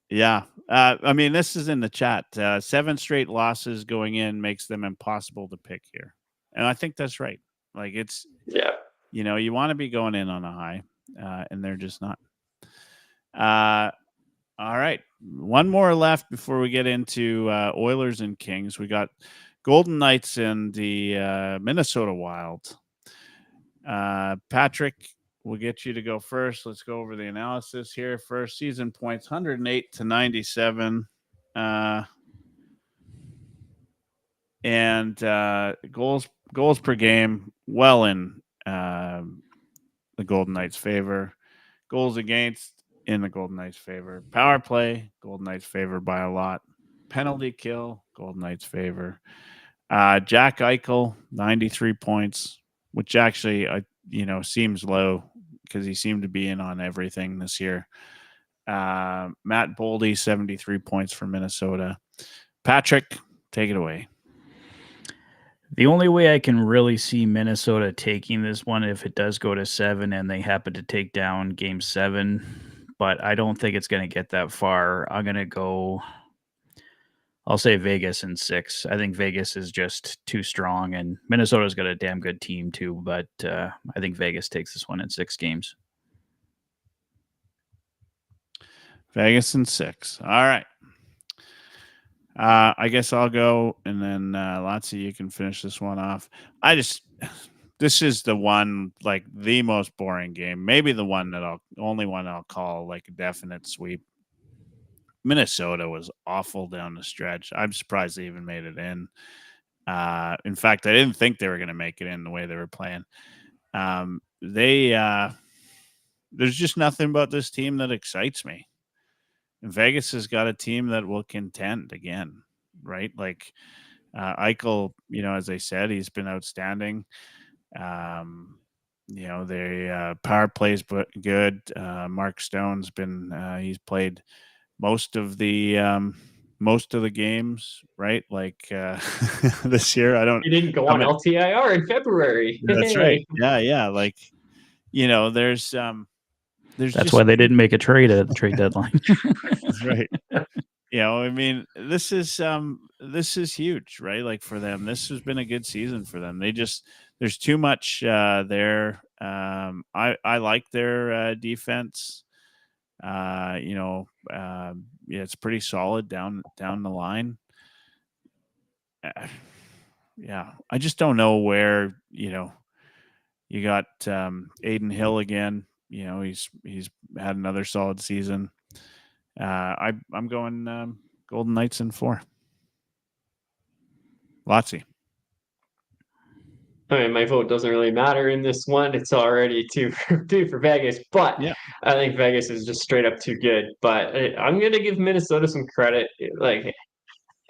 Speaker 4: yeah.
Speaker 2: I mean, this is in the chat. 7 straight losses going in makes them impossible to pick here. And I think that's right. Like, it's,
Speaker 4: Yeah.
Speaker 2: you want to be going in on a high, and they're just not. All right. One more left before we get into Oilers and Kings. We got Golden Knights and the Minnesota Wild. Patrick, we'll get you to go first. Let's go over the analysis here. First, season points, 108 to 97. And goals per game, well in the Golden Knights' favor. Goals against, in the Golden Knights' favor. Power play, Golden Knights' favor by a lot. Penalty kill, Golden Knights' favor. Jack Eichel, 93 points, which actually, seems low because he seemed to be in on everything this year. Matt Boldy, 73 points for Minnesota. Patrick, take it away.
Speaker 3: The only way I can really see Minnesota taking this one, if it does go to 7 and they happen to take down game 7, but I don't think it's going to get that far. I'm going to go, I'll say Vegas in 6. I think Vegas is just too strong, and Minnesota's got a damn good team too, but I think Vegas takes this one in 6 games.
Speaker 2: Vegas in 6. All right. I guess I'll go, and then Lotsie, you can finish this one off. This is the one, like, the most boring game. Maybe the only one I'll call like a definite sweep. Minnesota was awful down the stretch. I'm surprised they even made it in. In fact, I didn't think they were going to make it in the way they were playing. There's just nothing about this team that excites me. And Vegas has got a team that will contend again, right? Like Eichel, as I said, he's been outstanding. Their power plays good. Mark Stone's been he's played most of the games, right? Like this year,
Speaker 4: You didn't go on LTIR in February.
Speaker 2: That's right. Yeah. Like, there's
Speaker 3: That's why they didn't make a trade at the trade deadline.
Speaker 2: That's right. I mean, this is huge, right? Like, for them, this has been a good season for them. There's too much there. I like their defense. It's pretty solid down the line. I just don't know where, you got Aiden Hill again. He's had another solid season. I'm going Golden Knights in 4. Lotsie.
Speaker 4: I mean, my vote doesn't really matter in this one. It's already 2 for Vegas, but
Speaker 2: Yeah.
Speaker 4: I think Vegas is just straight up too good. But I'm going to give Minnesota some credit, like,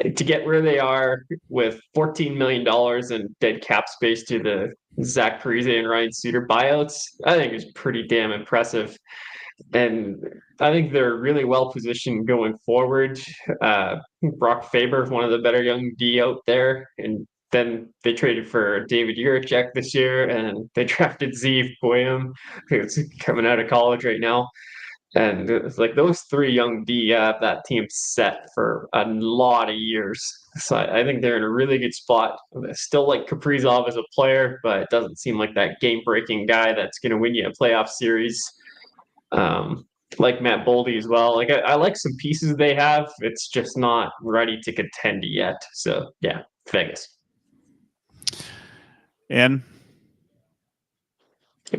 Speaker 4: to get where they are with $14 million in dead cap space to the Zach Parise and Ryan Suter buyouts. I think is pretty damn impressive. And I think they're really well positioned going forward. Brock Faber, one of the better young D out there, and then they traded for David Jiricek this year, and they drafted Zeev Boyum, who's coming out of college right now. And it's like those 3 young D have that team set for a lot of years. So I think they're in a really good spot. I still like Kaprizov as a player, but it doesn't seem like that game-breaking guy that's going to win you a playoff series. Like Matt Boldy as well. Like I like some pieces they have. It's just not ready to contend yet. So yeah, Vegas.
Speaker 2: And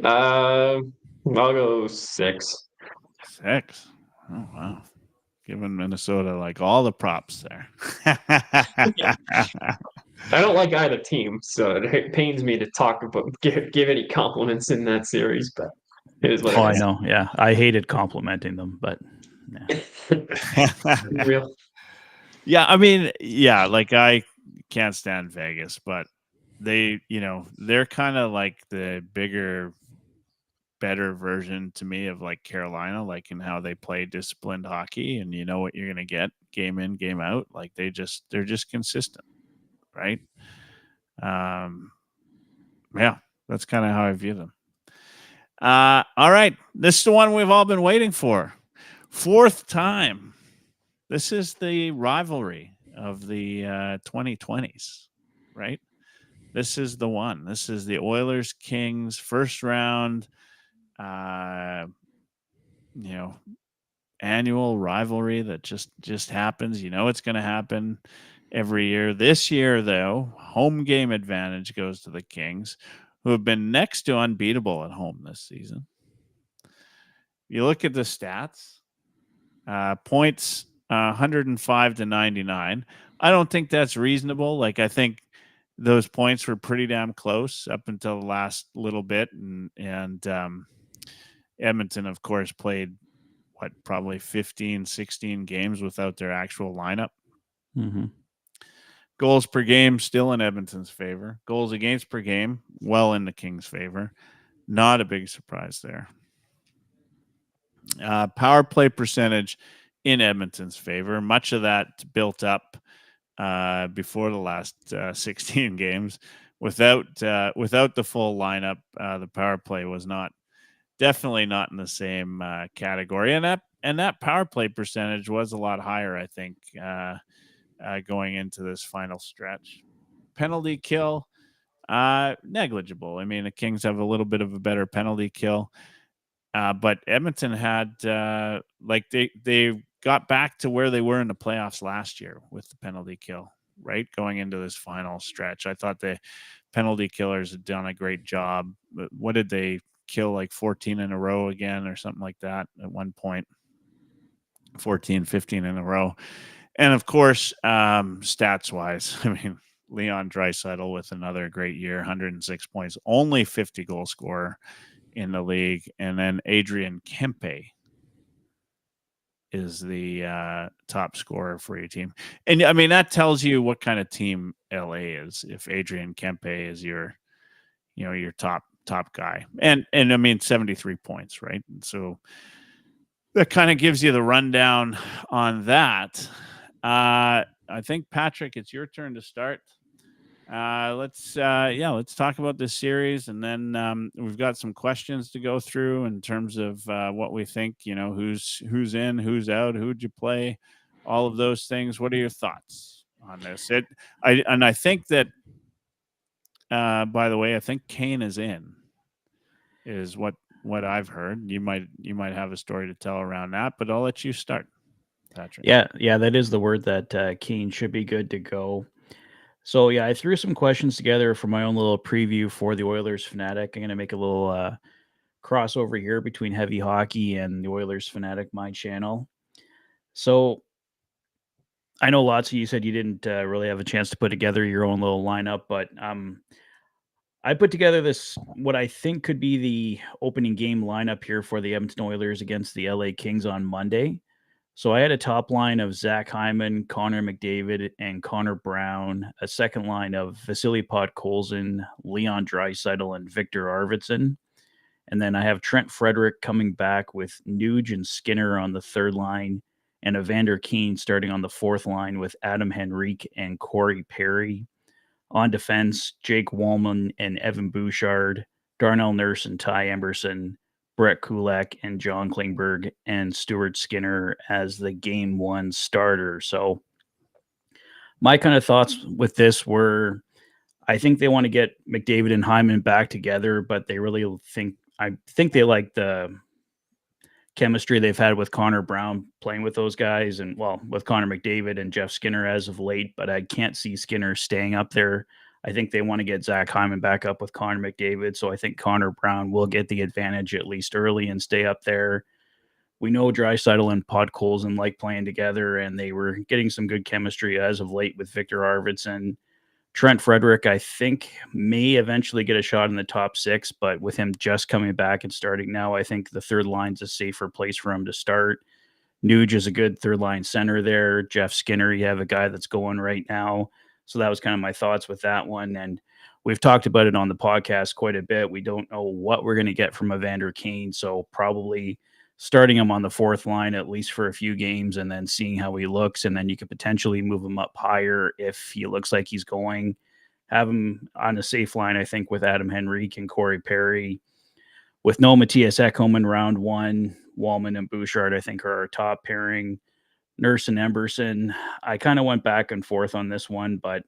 Speaker 4: I'll go 6.
Speaker 2: 6. Oh wow. Giving Minnesota like all the props there.
Speaker 4: I don't like either team, so it pains me to talk about give any compliments in that series, but it is what
Speaker 3: Oh,
Speaker 4: it
Speaker 3: I
Speaker 4: is.
Speaker 3: know. Yeah, I hated complimenting them, but yeah.
Speaker 4: Real.
Speaker 2: Yeah, I mean, yeah, like I can't stand Vegas, but they, they're kind of like the bigger, better version to me of like Carolina, like in how they play disciplined hockey, and you know what you're gonna get game in, game out. Like they're just consistent, right? Yeah, that's kind of how I view them. All right, this is the one we've all been waiting for. 4th time. This is the rivalry of the 2020s, right? This is the one. This is the Oilers Kings first round, annual rivalry that just happens. It's going to happen every year. This year, though, home game advantage goes to the Kings, who have been next to unbeatable at home this season. You look at the stats, points 105 to 99. I don't think that's reasonable. Like, I think those points were pretty damn close up until the last little bit. And Edmonton, of course, played probably 15, 16 games without their actual lineup.
Speaker 3: Mm-hmm.
Speaker 2: Goals per game still in Edmonton's favor. Goals against per game well in the Kings' favor. Not a big surprise there. Power play percentage in Edmonton's favor. Much of that built up before the last 16 games. Without the full lineup, the power play was definitely not in the same category, and that power play percentage was a lot higher, I think, going into this final stretch. Penalty kill, negligible. I mean, the Kings have a little bit of a better penalty kill, but Edmonton had they got back to where they were in the playoffs last year with the penalty kill, right? Going into this final stretch, I thought the penalty killers had done a great job. But what did they kill, like 14 in a row again or something like that at one point? 14, 15 in a row. And of course, stats wise, I mean, Leon Draisaitl with another great year, 106 points, only 50 goal scorer in the league. And then Adrian Kempe is the top scorer for your team. And I mean, that tells you what kind of team LA is. If Adrian Kempe is your top guy, and I mean, 73 points, right? And so that kind of gives you the rundown on that. I think, Patrick, it's your turn to start. Let's talk about this series, and then we've got some questions to go through in terms of what we think. Who's in, who's out, who'd you play, all of those things. What are your thoughts on this? I think that, by the way, I think Kane is in, is what I've heard. You might have a story to tell around that, but I'll let you start, Patrick.
Speaker 3: Yeah, that is the word, that Kane should be good to go. So, yeah, I threw some questions together for my own little preview for the Oilers Fanatic. I'm going to make a little crossover here between Heavy Hockey and the Oilers Fanatic, my channel. So, I know lots of you said you didn't really have a chance to put together your own little lineup, but I put together what I think could be the opening game lineup here for the Edmonton Oilers against the LA Kings on Monday. So I had a top line of Zach Hyman, Connor McDavid, and Connor Brown, a second line of Vasily Podkolzin, Leon Draisaitl, and Victor Arvidsson. And then I have Trent Frederick coming back with Nuge and Skinner on the third line, and Evander Kane starting on the fourth line with Adam Henrique and Corey Perry. On defense, Jake Wallman and Evan Bouchard, Darnell Nurse and Ty Emberson, Brett Kulak and John Klingberg, and Stuart Skinner as the game one starter. So my kind of thoughts with this were, I think they want to get McDavid and Hyman back together, but I think they like the chemistry they've had with Connor Brown playing with those guys, and with Connor McDavid and Jeff Skinner as of late, but I can't see Skinner staying up there I think they want to get Zach Hyman back up with Connor McDavid. So I think Connor Brown will get the advantage at least early and stay up there. We know Draisaitl and Podkolzin like playing together, and they were getting some good chemistry as of late with Victor Arvidsson. Trent Frederick, I think, may eventually get a shot in the top 6, but with him just coming back and starting now, I think the third line's a safer place for him to start. Nuge is a good third line center there. Jeff Skinner, you have a guy that's going right now. So that was kind of my thoughts with that one. And we've talked about it on the podcast quite a bit. We don't know what we're going to get from Evander Kane. So probably starting him on the fourth line, at least for a few games, and then seeing how he looks. And then you could potentially move him up higher if he looks like he's going. Have him on a safe line, I think, with Adam Henrique and Corey Perry. With no Matthias Ekholm in round 1, Wallman and Bouchard, I think, are our top pairing. Nurse and Emberson, I kind of went back and forth on this one, but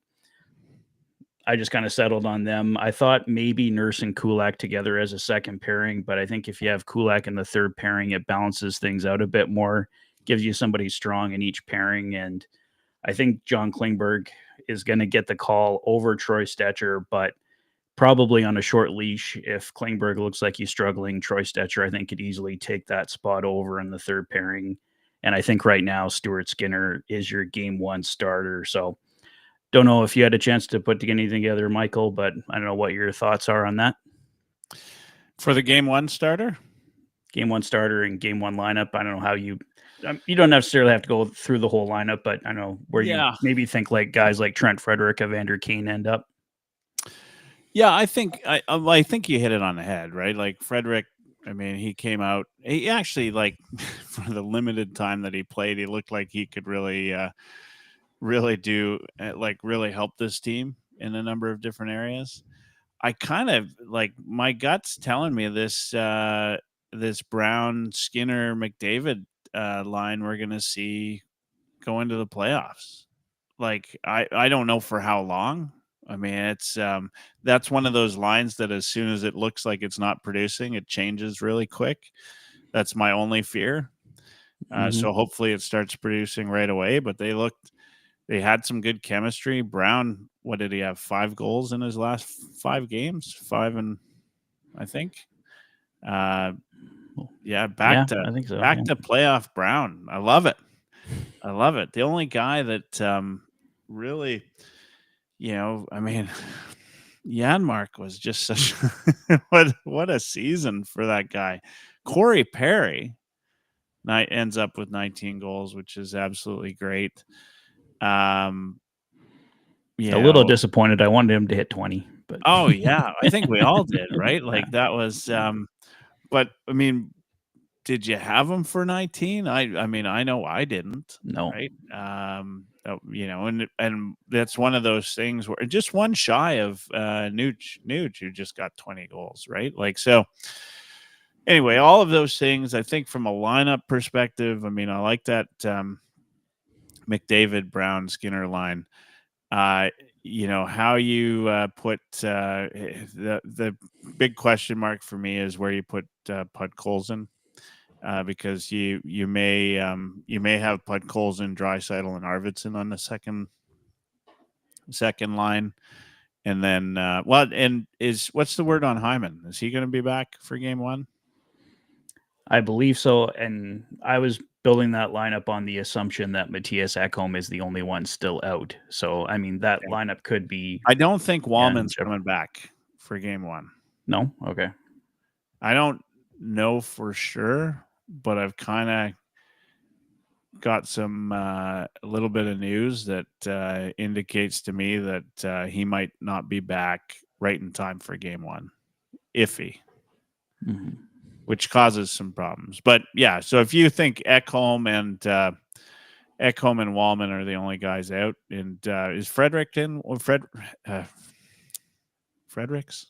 Speaker 3: I just kind of settled on them. I thought maybe Nurse and Kulak together as a second pairing, but I think if you have Kulak in the third pairing, it balances things out a bit more, gives you somebody strong in each pairing. And I think John Klingberg is going to get the call over Troy Stetcher, but probably on a short leash. If Klingberg looks like he's struggling, Troy Stetcher, I think, could easily take that spot over in the third pairing. And I think right now, Stuart Skinner is your game 1 starter. So don't know if you had a chance to put anything together, Michael, but I don't know what your thoughts are on that.
Speaker 2: For the game 1 starter?
Speaker 3: Game 1 starter and game 1 lineup. I don't know how you don't necessarily have to go through the whole lineup, but I know where you maybe think like guys like Trent Frederick, Evander Kane end up.
Speaker 2: Yeah, I think you hit it on the head, right? Like Frederick, I mean, he came out. He actually, like, for the limited time that he played, he looked like he could really really help this team in a number of different areas. I kind of like my gut's telling me this Brown, Skinner, McDavid line we're gonna see go into the playoffs. Like I don't know for how long. I mean, it's that's one of those lines that as soon as it looks like it's not producing, it changes really quick. That's my only fear. So hopefully it starts producing right away. But they had some good chemistry. Brown, what did he have? 5 goals in his last 5 games? 5 and I think. I think so. Back to playoff Brown. I love it. The only guy that really, I mean, Janmark was just such what a season for that guy. Corey Perry ends up with 19 goals, which is absolutely great. A little disappointed. I wanted him to hit 20, but oh yeah, I think we all did, right? Like that was but I mean, did you have him for 19? I mean, I know I didn't.
Speaker 3: No.
Speaker 2: Right? And that's one of those things where just one shy of Nuge, who just got 20 goals, right? Like, so anyway, all of those things, I think from a lineup perspective, I mean, I like that McDavid, Brown, Skinner line. How you put the big question mark for me is where you put Podkolzin. Because you may have Podkolzin, Draisaitl, and Arvidsson on the second line, and then what's the word on Hyman? Is he going to be back for game 1?
Speaker 3: I believe so, and I was building that lineup on the assumption that Matthias Ekholm is the only one still out. So I mean that lineup could be.
Speaker 2: I don't think Wallman's coming back for game 1.
Speaker 3: No, okay.
Speaker 2: I don't know for sure. But I've kind of got some a little bit of news that indicates to me that he might not be back right in time for game 1, iffy, which causes some problems. But yeah, so if you think Ekholm and Wallman are the only guys out, and is Frederick in? Or Fredericks?
Speaker 4: Frederick.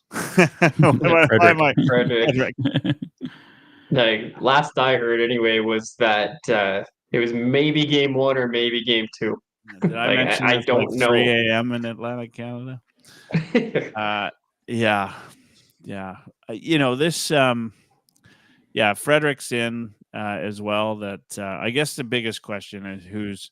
Speaker 4: Like, last I heard anyway was that it was maybe game 1 or maybe game 2.
Speaker 2: Did I mention I don't know. 3 a.m. in Atlantic Canada. Yeah. This Frederick's in as well. That I guess the biggest question is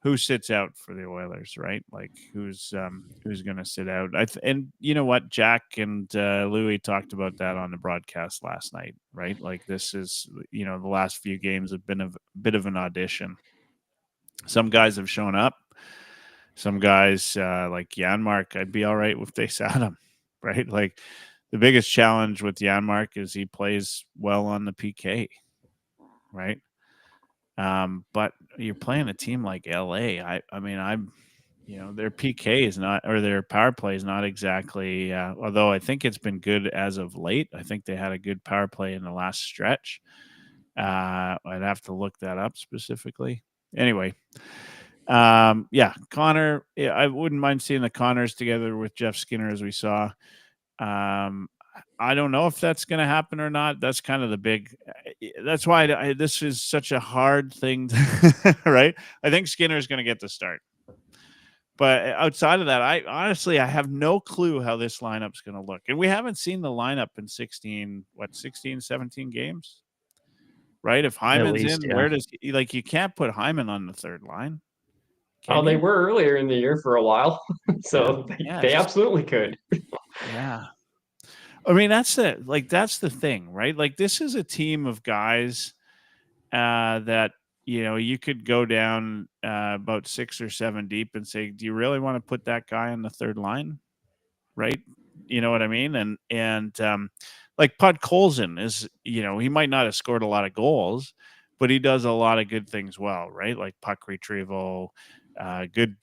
Speaker 2: who sits out for the Oilers, right? Like who's going to sit out? And you know what, Jack and Louis talked about that on the broadcast last night, right? Like this is, the last few games have been a bit of an audition. Some guys have shown up. Some guys like Janmark, I'd be all right if they sat him, right? Like the biggest challenge with Janmark is he plays well on the PK, right? But you're playing a team like LA. Their PK is not, or their power play is not exactly, although I think it's been good as of late. I think they had a good power play in the last stretch. I'd have to look that up specifically. Anyway, Connor, I wouldn't mind seeing the Connors together with Jeff Skinner as we saw. I don't know if that's going to happen or not. That's kind of the big. That's why this is such a hard thing, right? I think Skinner is going to get the start, but outside of that, I have no clue how this lineup's going to look, and we haven't seen the lineup in 16, 17 games, right? If Hyman's in, where does you can't put Hyman on the third line?
Speaker 4: They were earlier in the year for a while, so they absolutely could.
Speaker 2: Yeah. I mean, that's the thing, right? Like this is a team of guys that, you could go down about 6 or 7 deep and say, do you really want to put that guy on the third line? Right. You know what I mean? And like Podkolzin is, he might not have scored a lot of goals, but he does a lot of good things well, right? Like puck retrieval, good,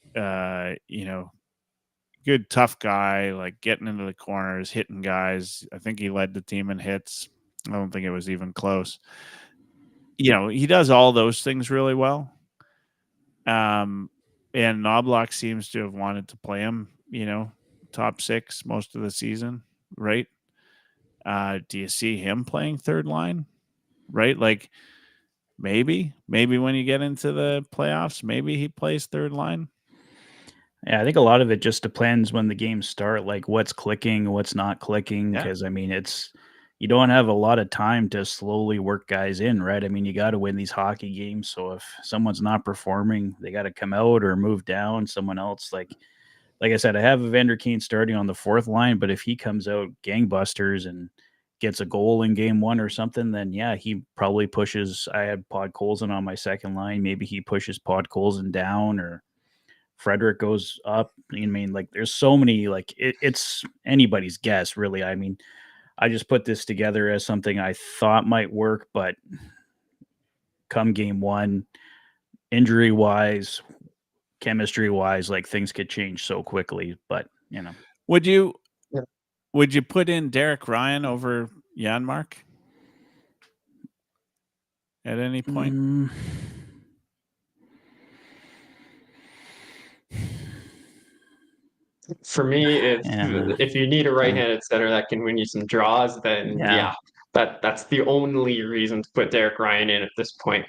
Speaker 2: good tough guy, like getting into the corners, hitting guys. I think he led the team in hits. I don't think it was even close. He does all those things really well. And Knobloch seems to have wanted to play him, top 6 most of the season, right? Do you see him playing third line, right? Like maybe when you get into the playoffs, maybe he plays third line.
Speaker 3: Yeah, I think a lot of it just depends when the games start, like what's clicking, what's not clicking. Because you don't have a lot of time to slowly work guys in, right? I mean, you got to win these hockey games. So if someone's not performing, they got to come out or move down someone else. Like I said, I have Evander Kane starting on the 4th line, but if he comes out gangbusters and gets a goal in game 1 or something, then he probably pushes. I had Podkolzin on my 2nd line. Maybe he pushes Podkolzin down, or Frederick goes up. I mean, like there's so many, like it's anybody's guess, really. I mean, I just put this together as something I thought might work, but come game 1, injury wise, chemistry wise, like things could change so quickly. But
Speaker 2: would you put in Derek Ryan over Janmark at any point?
Speaker 4: For me, if you need a right-handed center that can win you some draws, then that's the only reason to put Derek Ryan in at this point.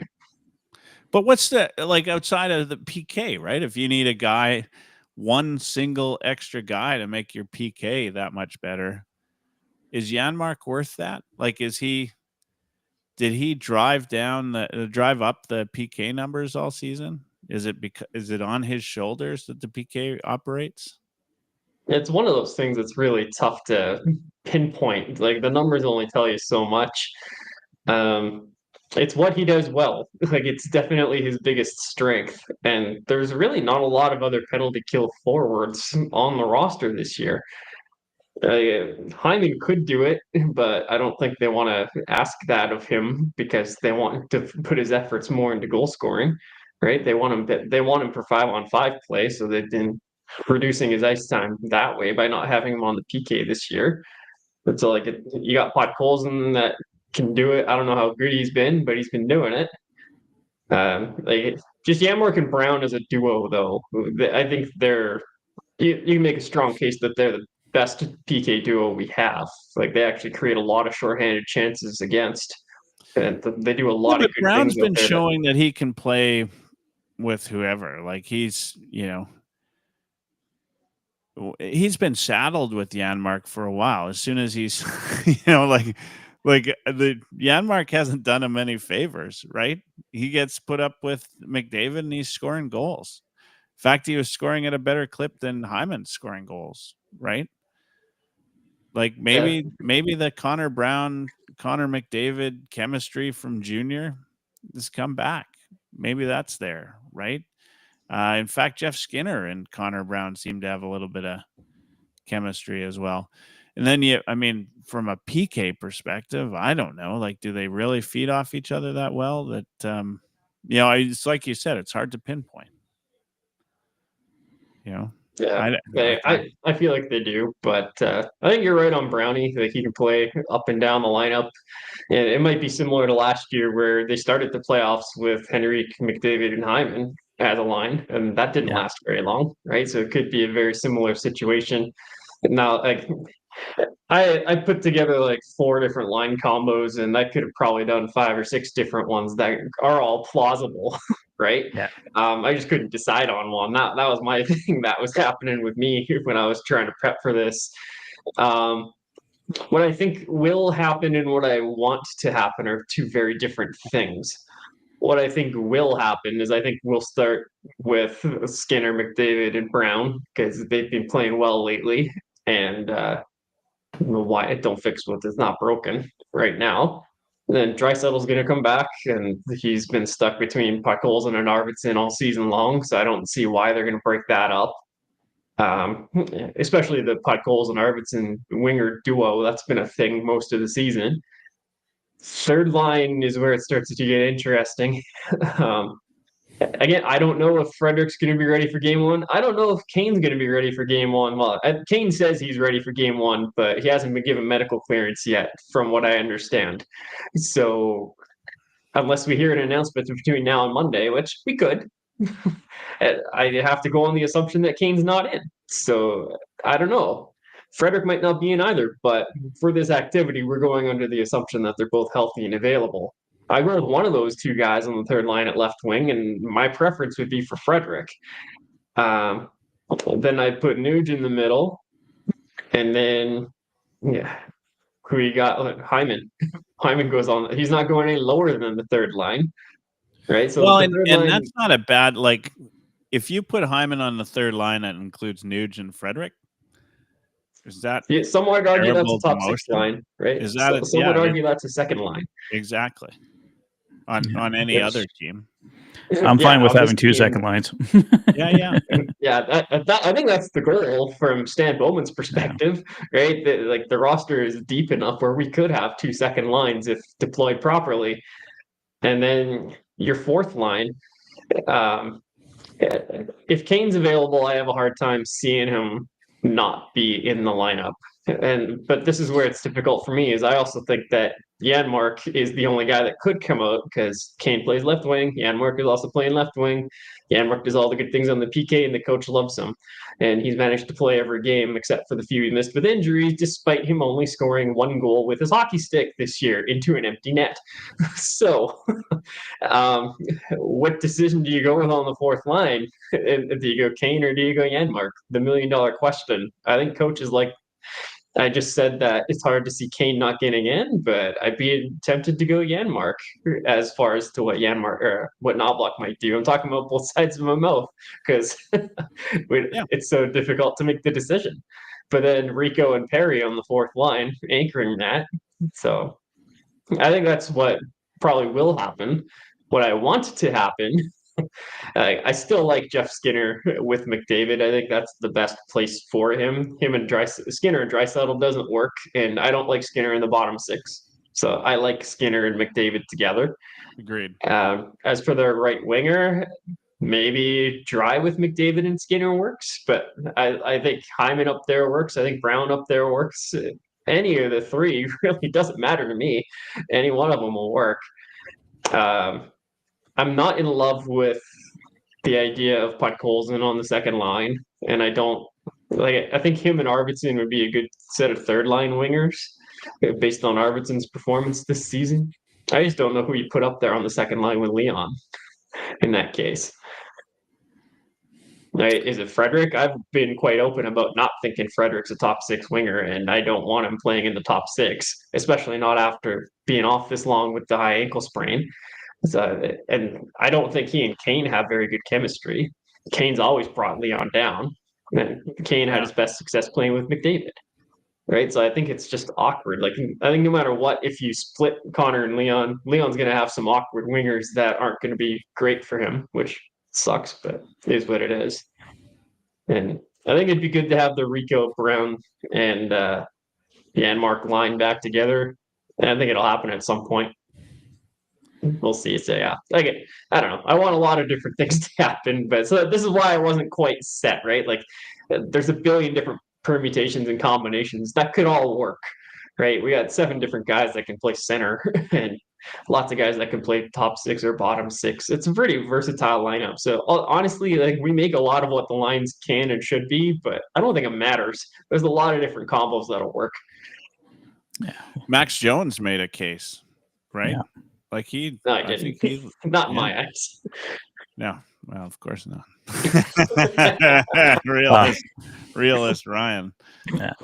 Speaker 2: But what's the outside of the PK, right? If you need a guy, one single extra guy to make your PK that much better, is Janmark worth that? Like, did he drive up the PK numbers all season? Is it on his shoulders that the PK operates?
Speaker 4: It's one of those things that's really tough to pinpoint. Like the numbers only tell you so much. It's what he does well. Like it's definitely his biggest strength. And there's really not a lot of other penalty kill forwards on the roster this year. Hyman could do it, but I don't think they want to ask that of him because they want to put his efforts more into goal scoring, right? They want him for 5-on-5 play, so they've been reducing his ice time that way by not having him on the PK this year. But so you got Podkolzin that can do it. I don't know how good he's been, but he's been doing it. Just Janmark and Brown as a duo, though. I think you can make a strong case that they're the best PK duo we have. Like they actually create a lot of shorthanded chances against, and they do a lot of good
Speaker 2: Brown's
Speaker 4: things.
Speaker 2: Been showing that he can play with whoever. Like he's been saddled with Janmark for a while. As soon as he's Like the Janmark hasn't done him any favors, right? He gets put up with McDavid and he's scoring goals. In fact, he was scoring at a better clip than Hyman's scoring goals, right? Like maybe the Connor Brown, Connor McDavid chemistry from junior has come back. Maybe that's there, right? In fact, Jeff Skinner and Connor Brown seem to have a little bit of chemistry as well. And then from a PK perspective, I don't know. Like, do they really feed off each other that well? That it's like you said, it's hard to pinpoint.
Speaker 4: Yeah, I feel like they do, but I think you're right on Brownie. Like he can play up and down the lineup, and it might be similar to last year where they started the playoffs with Henrique, McDavid, and Hyman as a line, and that didn't last very long, right? So it could be a very similar situation. Now, like I put together like 4 different line combos, and I could have probably done 5 or 6 different ones that are all plausible, right?
Speaker 3: Yeah.
Speaker 4: I just couldn't decide on one. That was my thing that was happening with me when I was trying to prep for this. What I think will happen and what I want to happen are 2 very different things. What I think will happen is I think we'll start with Skinner, McDavid, and Brown because they've been playing well lately, and why it don't fix what is not broken right now. And then Draisaitl's going to come back, and he's been stuck between Puckholz and Arvidsson all season long, so I don't see why they're going to break that up. Especially the Puckholz and Arvidsson winger duo, that's been a thing most of the season. Third line is where it starts to get interesting. Again, I don't know if Frederick's going to be ready for game 1. I don't know if Kane's going to be ready for game 1. Well, Kane says he's ready for game 1, but he hasn't been given medical clearance yet, from what I understand. So, unless we hear an announcement between now and Monday, which we could, I have to go on the assumption that Kane's not in. So, I don't know. Frederick might not be in either, but for this activity, we're going under the assumption that they're both healthy and available. I rolled one of those 2 guys on the third line at left wing, and my preference would be for Frederick. Then I put Nuge in the middle, and then we got Hyman. Hyman goes on. He's not going any lower than the third line, right? So
Speaker 2: line, that's not a bad like. If you put Hyman on the third line, that includes Nuge and Frederick. Is that
Speaker 4: some would argue that's a top 6 line, right?
Speaker 2: Is that
Speaker 4: some would argue that's a second line?
Speaker 2: Exactly. On any other team.
Speaker 3: I'm fine with having 2 second lines.
Speaker 2: Yeah.
Speaker 4: I think that's the goal from Stan Bowman's perspective, right? The roster is deep enough where we could have 2 second lines if deployed properly. And then your fourth line, if Kane's available, I have a hard time seeing him not be in the lineup. But this is where it's difficult for me, is I also think that Janmark is the only guy that could come out because Kane plays left wing. Janmark is also playing left wing. Janmark does all the good things on the PK, and the coach loves him. And he's managed to play every game except for the few he missed with injuries, despite him only scoring 1 goal with his hockey stick this year into an empty net. So, what decision do you go with on the fourth line? Do you go Kane or do you go Janmark? The $1 million question. I think coaches like. I just said that it's hard to see Kane not getting in, but I'd be tempted to go Janmark as far as to what Janmark or what Knobloch might do. I'm talking about both sides of my mouth because it's so difficult to make the decision. But then Rico and Perry on the fourth line anchoring that. So I think that's what probably will happen. What I want to happen, I still like Jeff Skinner with McDavid. I think that's the best place for him. Him and Skinner and Draisaitl doesn't work, and I don't like Skinner in the bottom 6. So I like Skinner and McDavid together.
Speaker 2: Agreed.
Speaker 4: As for their right winger, maybe Dry with McDavid and Skinner works, but I think Hyman up there works. I think Brown up there works. Any of the 3 really doesn't matter to me. Any one of them will work. I'm not in love with the idea of Podkolzin on the second line, and I don't like. I think him and Arvidsson would be a good set of third line wingers based on Arvidsson's performance this season. I just don't know who you put up there on the second line with Leon in that case. Right? Is it Frederick? I've been quite open about not thinking Frederick's a top 6 winger, and I don't want him playing in the top 6, especially not after being off this long with the high ankle sprain. So, and I don't think he and Kane have very good chemistry. Kane's always brought Leon down, and Kane had his best success playing with McDavid. Right. So I think it's just awkward. Like, I think no matter what, if you split Connor and Leon, Leon's going to have some awkward wingers that aren't going to be great for him, which sucks, but is what it is. And I think it'd be good to have the Rico, Brown, and Mark line back together. And I think it'll happen at some point. We'll see. So yeah, like, I don't know. I want a lot of different things to happen, but so this is why I wasn't quite set. Right. Like, there's a billion different permutations and combinations that could all work, right? We got 7 different guys that can play center and lots of guys that can play top 6 or bottom 6. It's a pretty versatile lineup. So honestly, like, we make a lot of what the lines can and should be, but I don't think it matters. There's a lot of different combos that'll work.
Speaker 2: Yeah. Max Jones made a case, right?
Speaker 3: Yeah.
Speaker 2: Like
Speaker 4: No, I didn't. Not in my eyes.
Speaker 2: No, well, of course not. Realist Ryan.
Speaker 3: Yeah.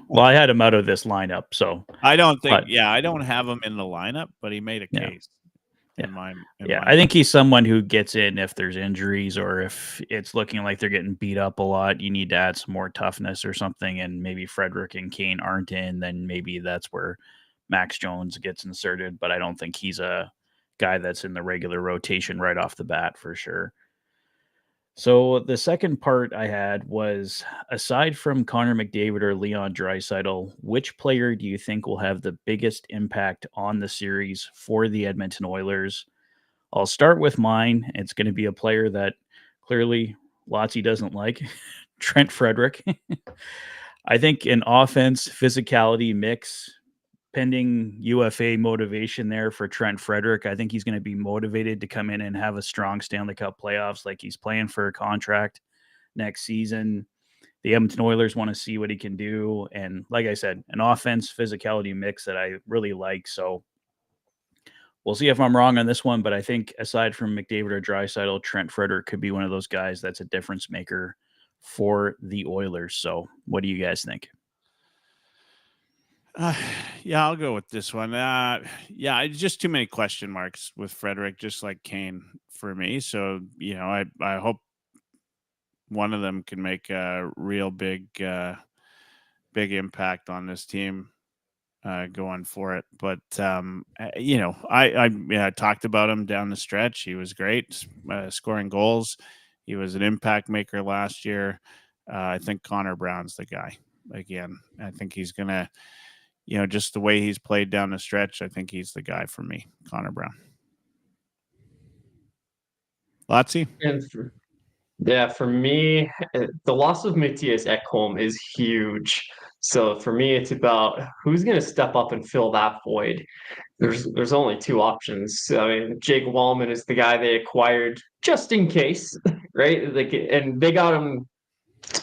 Speaker 3: Well, I had him out of this lineup, so
Speaker 2: I don't think. I don't have him in the lineup, but he made a case.
Speaker 3: I think he's someone who gets in if there's injuries or if it's looking like they're getting beat up a lot. You need to add some more toughness or something, and maybe Frederick and Kane aren't in. Then maybe that's where Max Jones gets inserted. But I don't think he's a guy that's in the regular rotation right off the bat for sure. So the second part I had was, aside from Connor McDavid or Leon Draisaitl, which player do you think will have the biggest impact on the series for the Edmonton Oilers? I'll start with mine. It's going to be a player that clearly Lotzie doesn't like, Trent Frederick. I think an offense physicality mix, pending UFA motivation there for Trent Frederick. I think he's going to be motivated to come in and have a strong Stanley Cup playoffs, like he's playing for a contract next season. The Edmonton Oilers want to see what he can do. And like I said, an offense physicality mix that I really like. So we'll see if I'm wrong on this one, but I think aside from McDavid or Draisaitl, Trent Frederick could be one of those guys that's a difference maker for the Oilers. So what do you guys think?
Speaker 2: I'll go with this one. Just too many question marks with Frederick, just like Kane for me. So, I hope one of them can make a real big impact on this team going for it. But, I talked about him down the stretch. He was great scoring goals. He was an impact maker last year. I think Connor Brown's the guy. Again, I think he's going to, just the way he's played down the stretch, I think he's the guy for me, Connor Brown. Lotzie?
Speaker 4: For me, the loss of Matthias Ekholm is huge. So for me, it's about who's going to step up and fill that void. There's only 2 options. I mean, Jake Wallman is the guy they acquired just in case, right? And they got him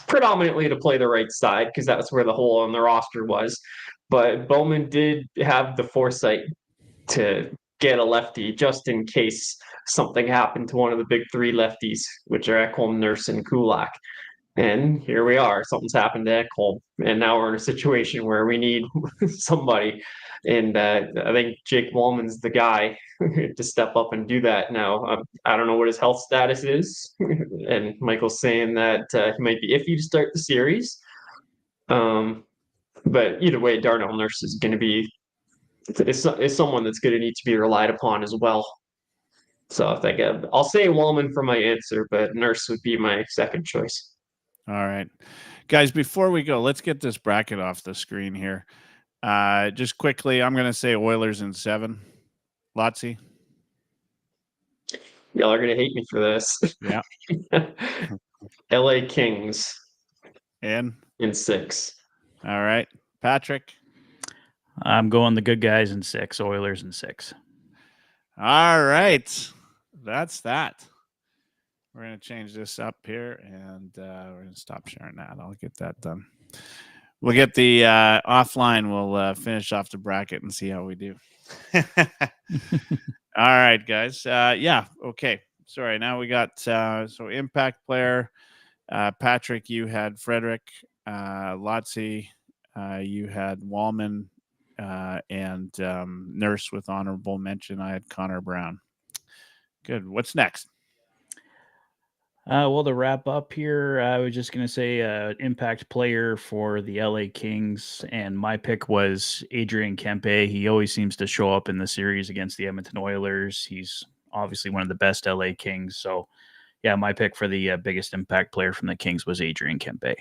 Speaker 4: predominantly to play the right side because that's where the hole on the roster was. But Bowman did have the foresight to get a lefty just in case something happened to one of the big 3 lefties, which are Ekholm, Nurse, and Kulak. And here we are. Something's happened to Ekholm. And now we're in a situation where we need somebody. And I think Jake Wallman's the guy to step up and do that now. I don't know what his health status is. And Michael's saying that he might be iffy to start the series. But either way, Darnell Nurse is going to be is someone that's going to need to be relied upon as well. So I think I'll say Wallman for my answer, but Nurse would be my second choice.
Speaker 2: All right, guys, before we go, let's get this bracket off the screen here. Just quickly, I'm going to say Oilers in 7. Lotzie?
Speaker 4: Y'all are going to hate me for this.
Speaker 2: Yeah.
Speaker 4: LA Kings
Speaker 2: in
Speaker 4: 6.
Speaker 2: All right. Patrick?
Speaker 3: I'm going the good guys in 6, Oilers in 6.
Speaker 2: All right. That's that. We're going to change this up here, and we're going to stop sharing that. I'll get that done. We'll get the offline. We'll finish off the bracket and see how we do. All right, guys. Okay. sorry. Now we got so impact player. Patrick, you had Frederick. Lotzi, you had Wallman, and Nurse with honorable mention. I had Connor Brown. Good. What's next?
Speaker 3: Well, to wrap up here, I was just going to say impact player for the LA Kings, and my pick was Adrian Kempe. He always seems to show up in the series against the Edmonton Oilers. He's obviously one of the best LA Kings. So, yeah, my pick for the biggest impact player from the Kings was Adrian Kempe.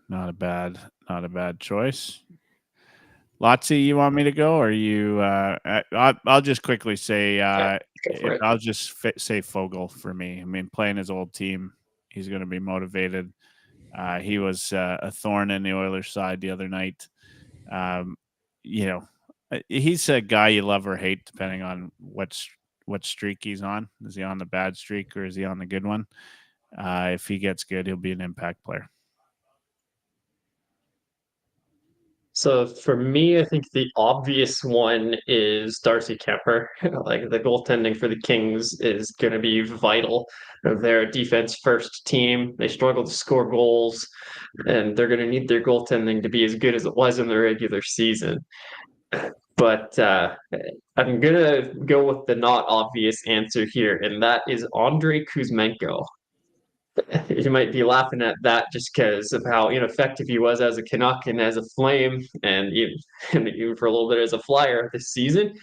Speaker 2: Not a bad choice. Lotzi, you want me to go, or you? I'll just quickly say, I'll just say Fogel for me. I mean, playing his old team, he's going to be motivated. He was a thorn in the Oilers' side the other night. He's a guy you love or hate depending on what streak he's on. Is he on the bad streak or is he on the good one? If he gets good, he'll be an impact player.
Speaker 4: So for me, I think the obvious one is Darcy Kemper. Like the goaltending for the Kings is going to be vital. They're a defense-first team. They struggle to score goals, and they're going to need their goaltending to be as good as it was in the regular season. But I'm going to go with the not obvious answer here, and that is Andrei Kuzmenko. You might be laughing at that just because of how ineffective he was as a Canuck and as a Flame, and even for a little bit as a Flyer this season.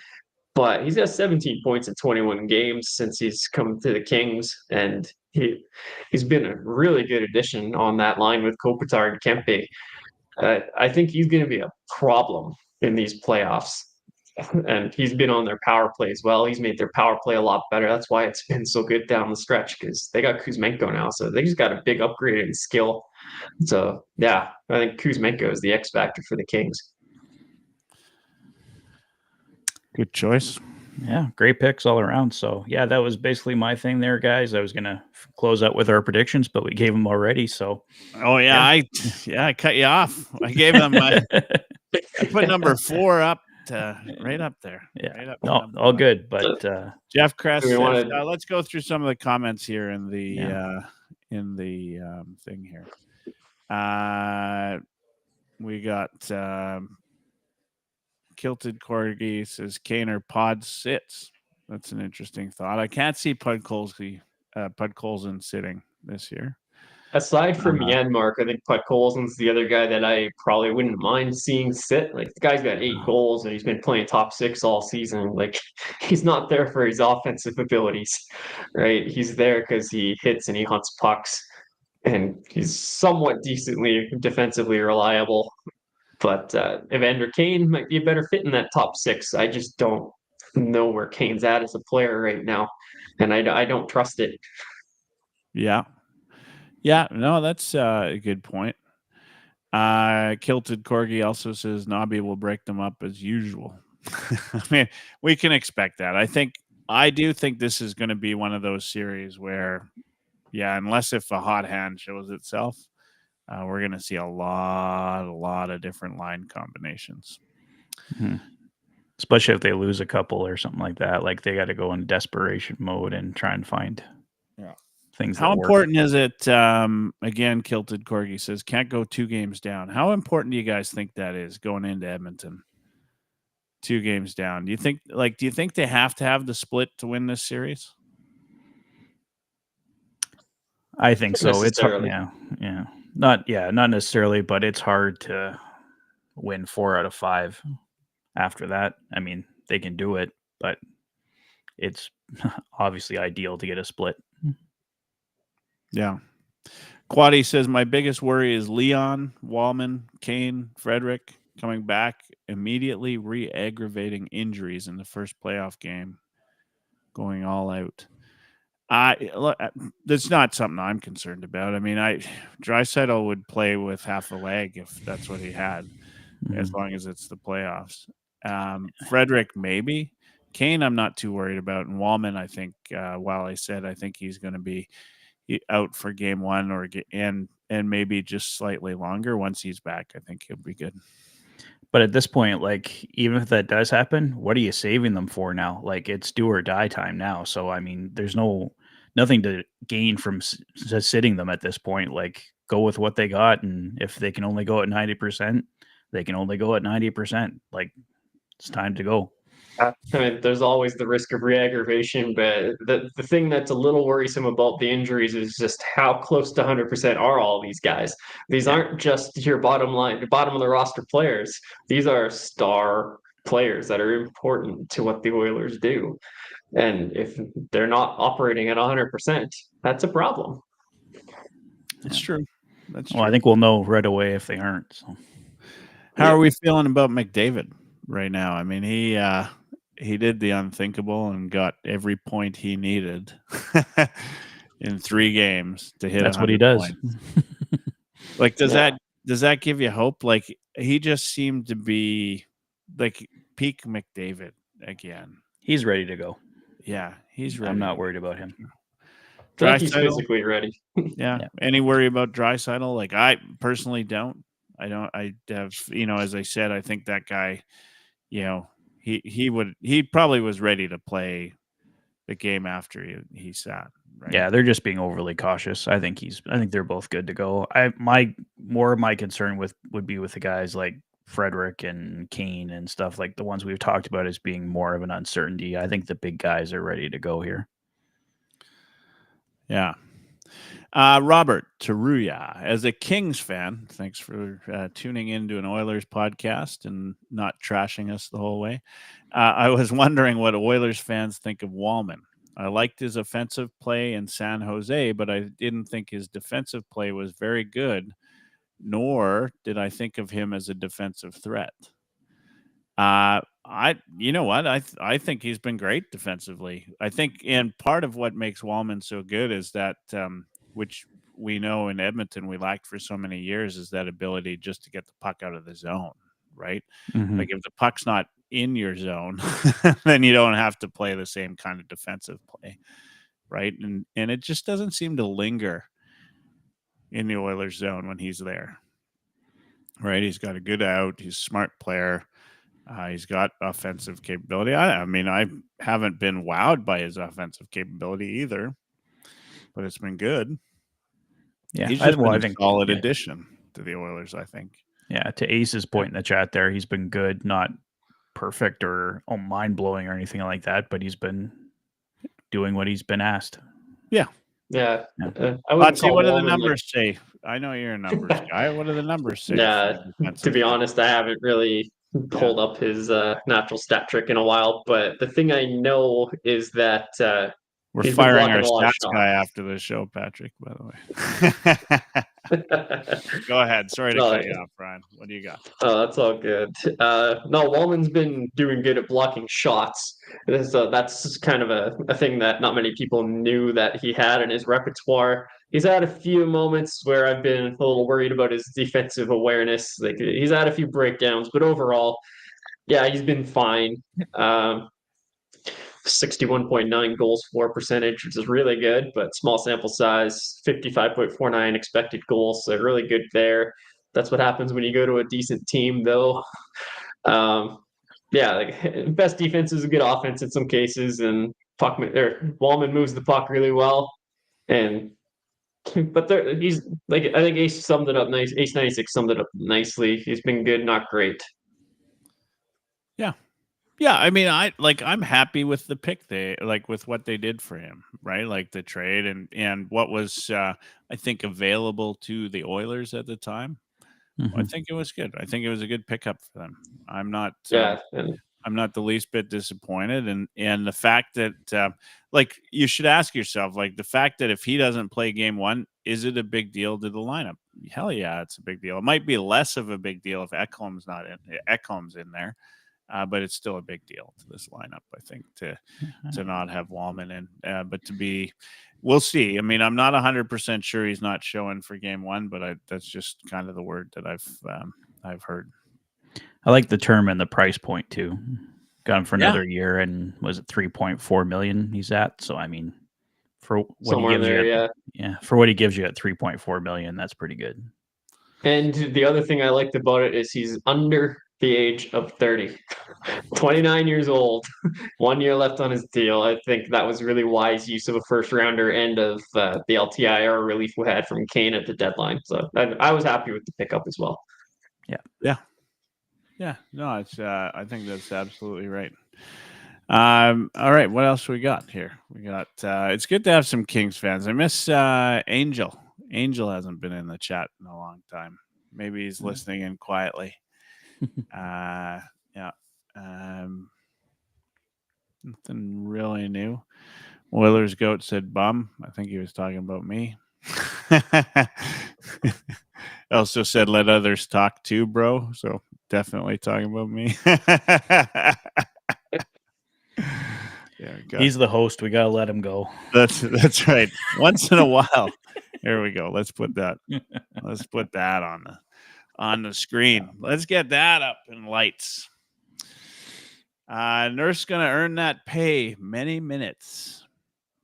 Speaker 4: But he's got 17 points in 21 games since he's come to the Kings, and he's been a really good addition on that line with Kopitar and Kempe. I think he's going to be a problem in these playoffs. And he's been on their power play as well. He's made their power play a lot better. That's why it's been so good down the stretch, because they got Kuzmenko now. So they just got a big upgrade in skill. So, yeah, I think Kuzmenko is the X factor for the Kings.
Speaker 2: Good choice.
Speaker 3: Yeah, great picks all around. So, yeah, that was basically my thing there, guys. I was going to close out with our predictions, but we gave them already. So,
Speaker 2: I cut you off. I gave them I put number 4 up. Right up there.
Speaker 3: Yeah.
Speaker 2: Right up
Speaker 3: all good. But
Speaker 2: Jeff Kress says, let's go through some of the comments here in the thing here. We got Kilted Corgi says Kaner Pod sits. That's an interesting thought. I can't see Podkolzin sitting this year.
Speaker 4: Aside from Janmark, I think Podkolzin's the other guy that I probably wouldn't mind seeing sit. Like, the guy's got 8 goals and he's been playing top 6 all season. Like, he's not there for his offensive abilities, right? He's there because he hits and he hunts pucks, and he's somewhat decently defensively reliable. But Evander Kane might be a better fit in that top 6. I just don't know where Kane's at as a player right now, and I don't trust it.
Speaker 2: Yeah. Yeah, no, that's a good point. Kilted Corgi also says Nobby will break them up as usual. I mean, we can expect that. I do think this is going to be one of those series where, unless if a hot hand shows itself, we're going to see a lot of different line combinations.
Speaker 3: Mm-hmm. Especially if they lose a couple or something like that. Like, they got to go in desperation mode and try and find things.
Speaker 2: How important is it? Again, Kilted Corgi says can't go 2 games down. How important do you guys think that is going into Edmonton? 2 games down. Do you think they have to have the split to win this series?
Speaker 3: I think so. It's hard. Not necessarily, but it's hard to win 4 out of 5 after that. I mean, they can do it, but it's obviously ideal to get a split.
Speaker 2: Yeah. Quaddy says, my biggest worry is Leon, Wallman, Kane, Frederick coming back immediately, re-aggravating injuries in the first playoff game, going all out. That's not something I'm concerned about. I mean, Draisaitl would play with half a leg if that's what he had, as long as it's the playoffs. Frederick, maybe. Kane, I'm not too worried about. And Wallman, I think, while I said I think he's going to be out for game 1 and maybe just slightly longer once he's back, I think he'll be good.
Speaker 3: But at this point, like, even if that does happen, what are you saving them for now? Like, it's do or die time now. So, I mean, there's nothing to gain from just sitting them at this point. Like, go with what they got. And if they can only go at 90%, they can only go at 90%. Like, it's time to go.
Speaker 4: I mean, there's always the risk of re-aggravation, but the thing that's a little worrisome about the injuries is just how close to 100% are all these guys. These aren't just your bottom of the roster players. These are star players that are important to what the Oilers do. And if they're not operating at 100%, that's a problem.
Speaker 2: It's true. That's
Speaker 3: Well,
Speaker 2: true.
Speaker 3: I think we'll know right away if they aren't. So.
Speaker 2: How are we feeling about McDavid right now? I mean, he did the unthinkable and got every point he needed in 3 games to hit.
Speaker 3: That's what he does.
Speaker 2: Like, does that give you hope? Like, he just seemed to be like peak McDavid again.
Speaker 3: He's ready to go.
Speaker 2: Yeah, he's ready.
Speaker 3: I'm not worried about him.
Speaker 4: I think he's physically ready.
Speaker 2: Yeah. Any worry about Draisaitl? Like, I personally don't. I have, as I said, I think that guy, he probably was ready to play the game after he sat. Right?
Speaker 3: Yeah, they're just being overly cautious. I think they're both good to go. More of my concern would be with the guys like Frederick and Kane and stuff, like the ones we've talked about as being more of an uncertainty. I think the big guys are ready to go here.
Speaker 2: Yeah. Robert Taruya, as a Kings fan, thanks for tuning into an Oilers podcast and not trashing us the whole way. I was wondering what Oilers fans think of Wallman. I liked his offensive play in San Jose, but I didn't think his defensive play was very good, nor did I think of him as a defensive threat. You know what? I think he's been great defensively. I think, and part of what makes Wallman so good is that, which we know in Edmonton we lacked for so many years, is that ability just to get the puck out of the zone, right?
Speaker 3: Mm-hmm.
Speaker 2: Like, if the puck's not in your zone, then you don't have to play the same kind of defensive play, right? And it just doesn't seem to linger in the Oilers zone when he's there, right? He's got a good out. He's a smart player. He's got offensive capability. I mean, I haven't been wowed by his offensive capability either, but it's been good.
Speaker 3: Yeah,
Speaker 2: he's just been a solid addition to the Oilers, I think.
Speaker 3: Yeah, to Ace's point in the chat there, he's been good, not perfect or mind-blowing or anything like that, but he's been doing what he's been asked.
Speaker 4: Yeah.
Speaker 2: Let's see, what do the numbers say? I know you're a numbers guy. What do the numbers say?
Speaker 4: Yeah, to be honest, I haven't really pulled up his natural stat trick in a while, but the thing I know is that
Speaker 2: we're firing our stats guy after the show, Patrick, by the way. Go ahead. Sorry to cut you off, Brian. What do you got?
Speaker 4: Oh, that's all good. No, Wallman's been doing good at blocking shots. That's kind of a thing that not many people knew that he had in his repertoire. He's had a few moments where I've been a little worried about his defensive awareness. Like, he's had a few breakdowns, but overall, yeah, he's been fine. 61.9 goals for percentage, which is really good, but small sample size, 55.49 expected goals, so really good there. That's what happens when you go to a decent team, though. Best defense is a good offense in some cases, and Wallman moves the puck really well. But he's like, I think Ace summed it up nice. Ace 96 summed it up nicely. He's been good, not great.
Speaker 2: Yeah, I mean, I'm happy with the pick with what they did for him, right? Like the trade and what was I think available to the Oilers at the time. Mm-hmm. I think it was good. I think it was a good pickup for them. I'm not the least bit disappointed, and the fact that you should ask yourself, like, the fact that if he doesn't play game 1, is it a big deal to the lineup? Hell yeah, it's a big deal. It might be less of a big deal if Ekholm's in there. But it's still a big deal to this lineup, I think, to not have Wallman in. But we'll see. I mean, I'm not 100% sure he's not showing for game 1, but that's just kind of the word that I've heard.
Speaker 3: I like the term and the price point too. Got him for another year, and was it 3.4 million he's at? So I mean, for what he gives for what he gives you at 3.4 million, that's pretty good.
Speaker 4: And the other thing I liked about it is he's under the age of 30. 29 years old, 1 year left on his deal. I think that was really wise use of a first rounder and of the LTIR relief we had from Kane at the deadline. So I was happy with the pickup as well.
Speaker 2: Yeah. No, it's I think that's absolutely right. All right, what else we got here? We got it's good to have some Kings fans. I miss Angel. Angel hasn't been in the chat in a long time. Maybe he's listening in quietly. Yeah. Nothing really new. Oilers goat said bum. I think he was talking about me. Also said let others talk too, bro. So definitely talking about me. Yeah,
Speaker 3: He's the host. We gotta let him go.
Speaker 2: That's right. Once in a while. There we go. Let's put that on the screen. Let's get that up in lights. Nurse gonna earn that pay many minutes.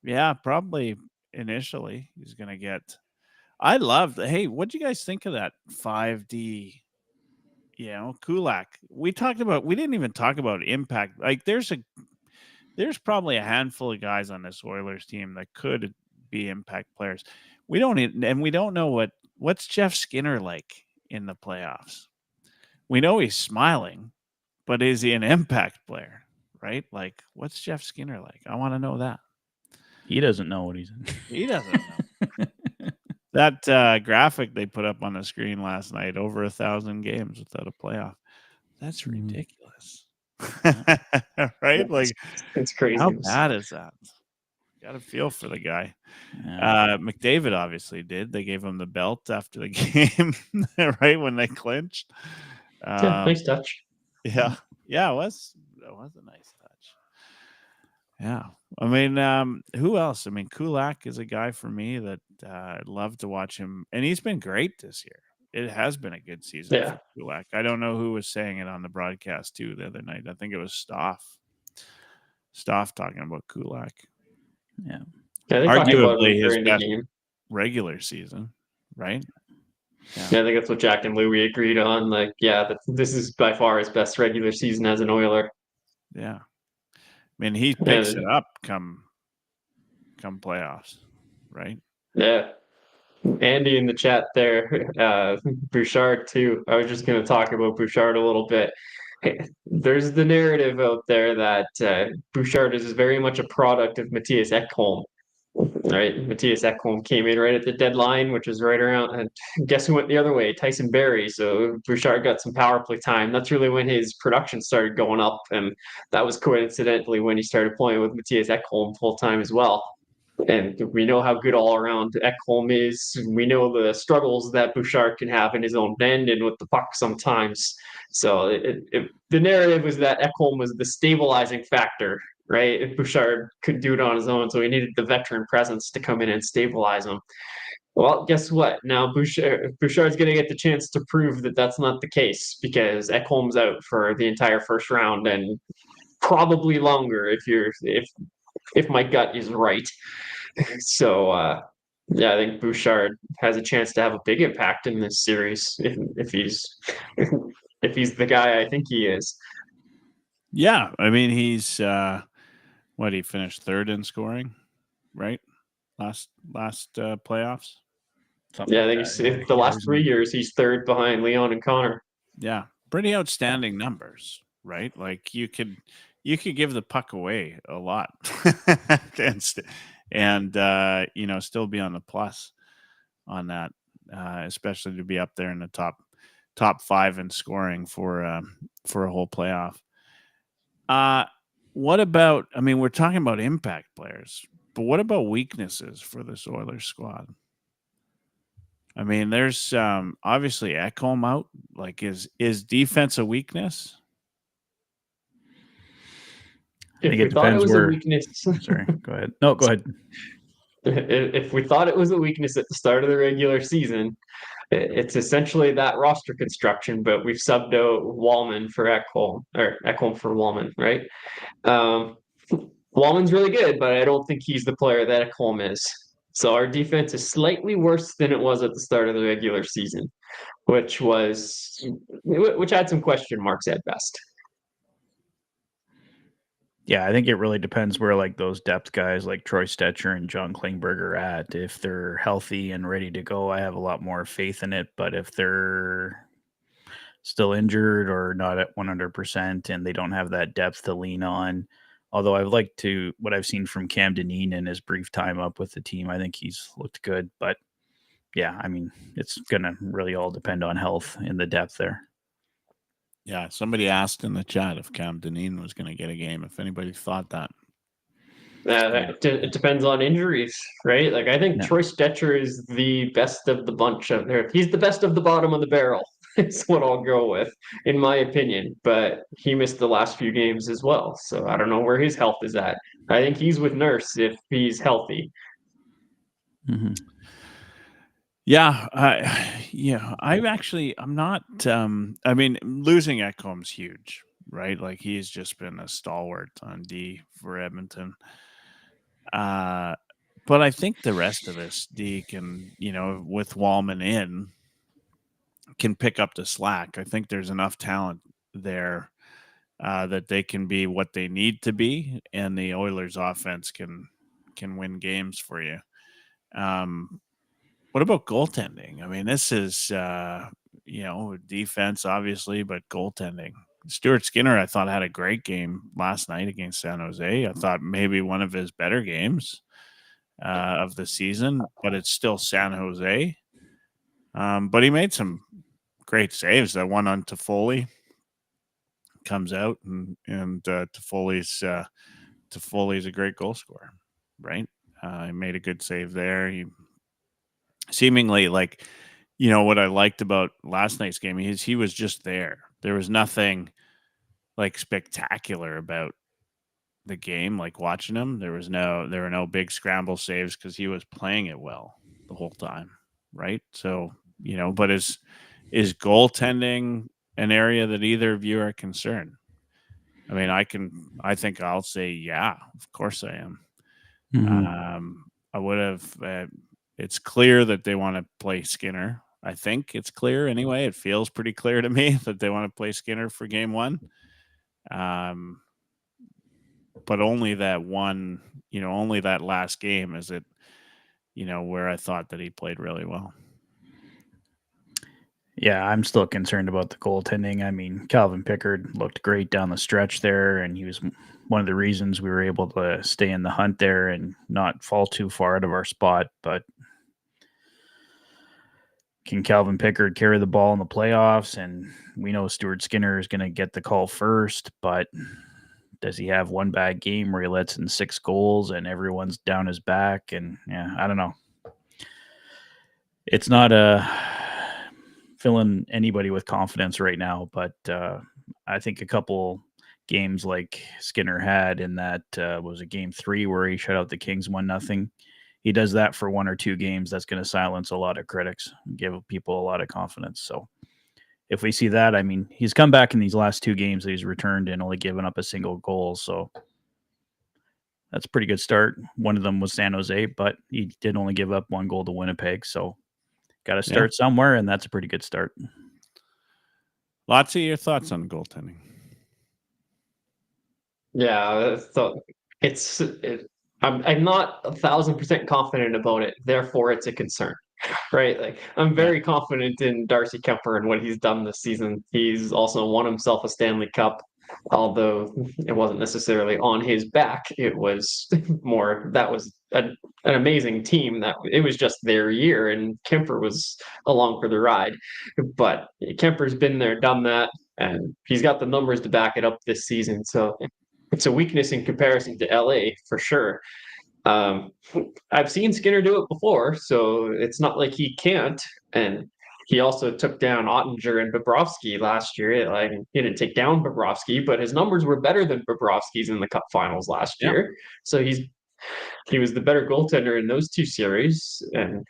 Speaker 2: Yeah, probably initially he's gonna get. I love hey, what do you guys think of that 5D? Kulak. We didn't even talk about impact. Like there's probably a handful of guys on this Oilers team that could be impact players. We don't know what's Jeff Skinner like in the playoffs. We know he's smiling, but is he an impact player? Right? Like, what's Jeff Skinner like? I want to know that.
Speaker 3: He doesn't know what he's in.
Speaker 2: He doesn't know. That graphic they put up on the screen last night, over 1,000 games without a playoff. That's ridiculous. Right? Like,
Speaker 4: it's crazy.
Speaker 2: How bad is that? Got to feel for the guy.
Speaker 3: Yeah.
Speaker 2: McDavid obviously did. They gave him the belt after the game, right when they clinched.
Speaker 4: Nice touch.
Speaker 2: Yeah, it was a nice touch. Yeah, I mean, who else? I mean, Kulak is a guy for me that I'd love to watch him, and he's been great this year. It has been a good season for Kulak. I don't know who was saying it on the broadcast too the other night. I think it was Stoff talking about Kulak.
Speaker 3: Yeah.
Speaker 2: Arguably his best regular season, right?
Speaker 4: Yeah, I think that's what Jack and Louie agreed on. Like, this is by far his best regular season as an Oiler.
Speaker 2: Yeah. I mean, he picks it up come playoffs, right?
Speaker 4: Yeah. Andy in the chat there, Bouchard too. I was just going to talk about Bouchard a little bit. There's the narrative out there that Bouchard is very much a product of Matthias Ekholm. Right, Matthias Ekholm came in right at the deadline, which was right around. And guess who went the other way? Tyson Barrie. So Bouchard got some power play time. That's really when his production started going up, and that was coincidentally when he started playing with Matthias Ekholm full time as well. And we know how good all around Ekholm is. We know the struggles that Bouchard can have in his own end and with the puck sometimes. So the narrative was that Ekholm was the stabilizing factor, right? If Bouchard couldn't do it on his own, so he needed the veteran presence to come in and stabilize him. Well, guess what? Now Bouchard's going to get the chance to prove that that's not the case because Ekholm's out for the entire first round and probably longer if my gut is right. So I think Bouchard has a chance to have a big impact in this series if he's the guy I think he is.
Speaker 2: Yeah, I mean he's he finished third in scoring, right? Last playoffs.
Speaker 4: Something I think he's the last 3 years he's third behind Leon and Connor.
Speaker 2: Yeah, pretty outstanding numbers, right? Like you could give the puck away a lot, and still be on the plus on that, especially to be up there in the top 5 in scoring for a whole playoff. What about? I mean, we're talking about impact players, but what about weaknesses for this Oilers squad? I mean, there's obviously Ekholm out. Like, is defense a weakness?
Speaker 4: If we thought it was a weakness,
Speaker 3: sorry, go ahead. No, go ahead.
Speaker 4: If we thought it was a weakness at the start of the regular season, it's essentially that roster construction. But we've subbed out Wallman for Ekholm, or Ekholm for Wallman, right? Wallman's really good, but I don't think he's the player that Ekholm is. So our defense is slightly worse than it was at the start of the regular season, which had some question marks at best.
Speaker 3: Yeah, I think it really depends where like those depth guys like Troy Stetcher and John Klingberg are at. If they're healthy and ready to go, I have a lot more faith in it. But if they're still injured or not at 100% and they don't have that depth to lean on, although I've liked to what I've seen from Cam Dineen in his brief time up with the team, I think he's looked good. But yeah, I mean, it's going to really all depend on health and the depth there.
Speaker 2: Yeah, somebody asked in the chat if Cam Dineen was going to get a game, if anybody thought that.
Speaker 4: It depends on injuries, right? Like I think Troy Stetcher is the best of the bunch of there. He's the best of the bottom of the barrel. It's what I'll go with, in my opinion. But he missed the last few games as well, so I don't know where his health is at. I think he's with Nurse if he's healthy.
Speaker 3: Mm-hmm.
Speaker 2: Yeah, I'm not. I mean, losing Ekholm's huge, right? Like he's just been a stalwart on D for Edmonton. But I think the rest of us, D, can, with Wallman in, can pick up the slack. I think there's enough talent there that they can be what they need to be, and the Oilers offense can win games for you. What about goaltending? I mean, this is, defense, obviously, but goaltending. Stuart Skinner, I thought, had a great game last night against San Jose. I thought maybe one of his better games of the season, but it's still San Jose. But he made some great saves. That one on Toffoli comes out, and Toffoli's a great goal scorer, right? He made a good save there. He seemingly, like, what I liked about last night's game is he was just there. There was nothing like spectacular about the game, like watching him. There were no big scramble saves because he was playing it well the whole time, right? So, but is goaltending an area that either of you are concerned? I mean, I think I'll say, yeah, of course I am. Mm-hmm. I would have, it's clear that they want to play Skinner. I think it's clear anyway. It feels pretty clear to me that they want to play Skinner for game one. But only that one, only that last game is it, where I thought that he played really well.
Speaker 3: Yeah, I'm still concerned about the goaltending. I mean, Calvin Pickard looked great down the stretch there, and he was one of the reasons we were able to stay in the hunt there and not fall too far out of our spot. But can Calvin Pickard carry the ball in the playoffs? And we know Stuart Skinner is going to get the call first, but does he have one bad game where he lets in 6 goals and everyone's down his back? And yeah, I don't know. It's not filling anybody with confidence right now, but I think a couple games like Skinner had in that was a game 3 where he shut out the Kings 1-0. He does that for 1 or 2 games. That's going to silence a lot of critics and give people a lot of confidence. So if we see that, I mean, he's come back in these last 2 games. He's returned and only given up a single goal. So that's a pretty good start. One of them was San Jose, but he did only give up 1 goal to Winnipeg. So got to start somewhere, and that's a pretty good start.
Speaker 2: Lots of your thoughts on goaltending.
Speaker 4: Yeah, so I'm not 1,000% confident about it. Therefore, it's a concern, right? Like I'm very confident in Darcy Kuemper and what he's done this season. He's also won himself a Stanley Cup, although it wasn't necessarily on his back. It was more that was an amazing team. That it was just their year, and Kuemper was along for the ride. But Kemper's been there, done that, and he's got the numbers to back it up this season. So it's a weakness in comparison to LA for sure. I've seen Skinner do it before, so it's not like he can't. And he also took down Ottinger and Bobrovsky last year. Like he didn't take down Bobrovsky, but his numbers were better than Bobrovsky's in the Cup Finals last year. So he was the better goaltender in those 2 series, and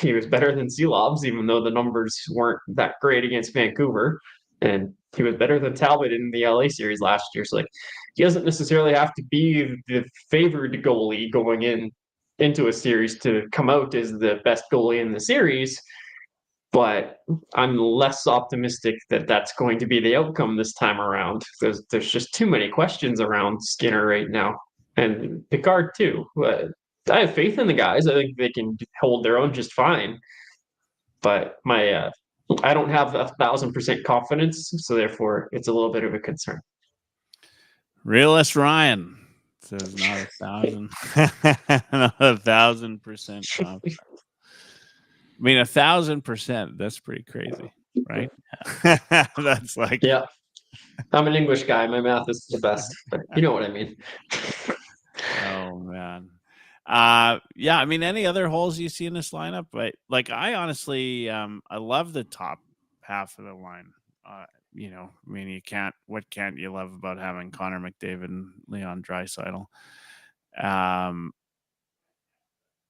Speaker 4: he was better than Seelov's, even though the numbers weren't that great against Vancouver. And he was better than Talbot in the LA series last year. So like he doesn't necessarily have to be the favored goalie going in into a series to come out as the best goalie in the series. But I'm less optimistic that that's going to be the outcome this time around. There's just too many questions around Skinner right now, and Picard too. But I have faith in the guys. I think they can hold their own just fine. But I don't have 1,000% confidence, so therefore it's a little bit of a concern.
Speaker 2: Realist Ryan says not 1,000, not 1,000% confident. I mean, 1,000%. That's pretty crazy, right? That's like,
Speaker 4: yeah. I'm an English guy. My math is the best, but you know what I mean.
Speaker 2: Oh man. Yeah, I mean, any other holes you see in this lineup? But like, I honestly, I love the top half of the line. You know, I mean, what can't you love about having Connor McDavid and Leon Draisaitl?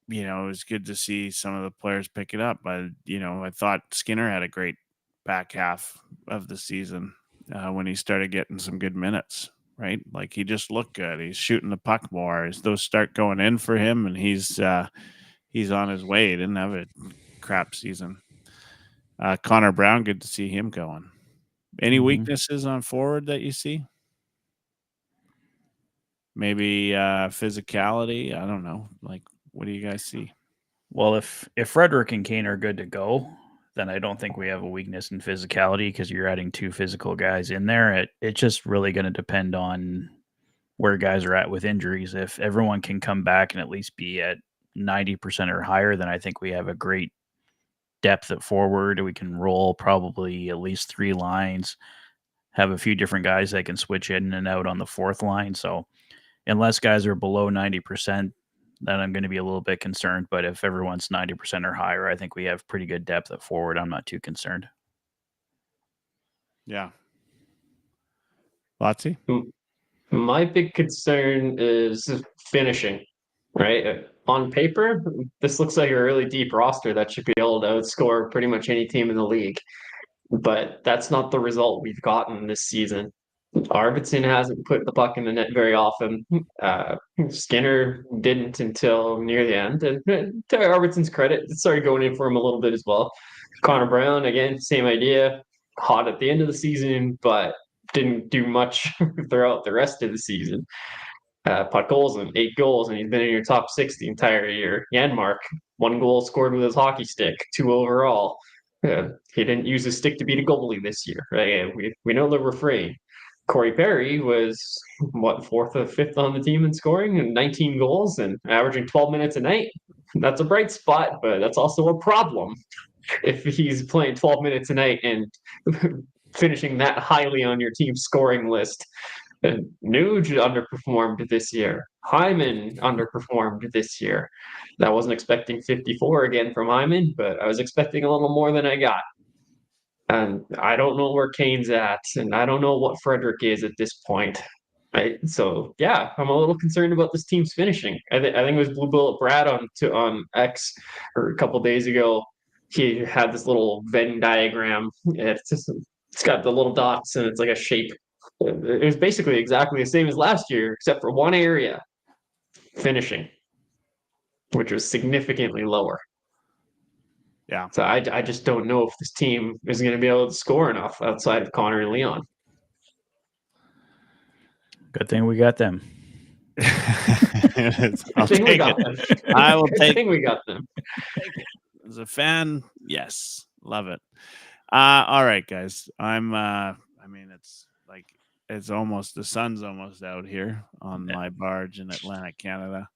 Speaker 2: You know, it was good to see some of the players pick it up. But, you know, I thought Skinner had a great back half of the season when he started getting some good minutes, right? Like, he just looked good. He's shooting the puck more as those start going in for him, and he's on his way. He didn't have a crap season. Connor Brown, good to see him going. Any weaknesses on forward that you see? Maybe physicality. I don't know. Like, what do you guys see?
Speaker 3: Well, if Frederick and Kane are good to go, then I don't think we have a weakness in physicality because you're adding two physical guys in there. It's just really going to depend on where guys are at with injuries. If everyone can come back and at least be at 90% or higher, then I think we have a great depth at forward. We can roll probably at least 3 lines, have a few different guys that can switch in and out on the 4th line. So unless guys are below 90%, then I'm going to be a little bit concerned. But if everyone's 90% or higher, I think we have pretty good depth at forward. I'm not too concerned.
Speaker 2: Yeah. Lotsy?
Speaker 4: My big concern is finishing, right? On paper, this looks like a really deep roster that should be able to outscore pretty much any team in the league. But that's not the result we've gotten this season. Arvidsson hasn't put the puck in the net very often. Skinner didn't until near the end. And to Arvidsson's credit, it started going in for him a little bit as well. Connor Brown, again, same idea. Hot at the end of the season, but didn't do much throughout the rest of the season. Puck goals and 8 goals, and he's been in your top 6 the entire year. Janmark, 1 goal scored with his hockey stick, 2 overall. He didn't use his stick to beat a goalie this year. Right? We know the refrain. Corey Perry was 4th or 5th on the team in scoring and 19 goals and averaging 12 minutes a night. That's a bright spot, but that's also a problem if he's playing 12 minutes a night and finishing that highly on your team's scoring list. Nuge underperformed this year. Hyman underperformed this year. I wasn't expecting 54 again from Hyman, but I was expecting a little more than I got. And I don't know where Kane's at, and I don't know what Frederick is at this point. Right? So yeah, I'm a little concerned about this team's finishing. I think it was Blue Bullet Brad on X or a couple days ago. He had this little Venn diagram. It's got the little dots and it's like a shape. It was basically exactly the same as last year, except for one area, finishing, which was significantly lower.
Speaker 2: Yeah.
Speaker 4: So I just don't know if this team is going to be able to score enough outside of Connor and Leon.
Speaker 3: Good thing we got them.
Speaker 2: I'll take it. I will take it.
Speaker 4: We got them.
Speaker 2: Take it. As a fan, yes. Love it. All right, guys. I mean, it's like the sun's almost out here on my barge in Atlantic Canada.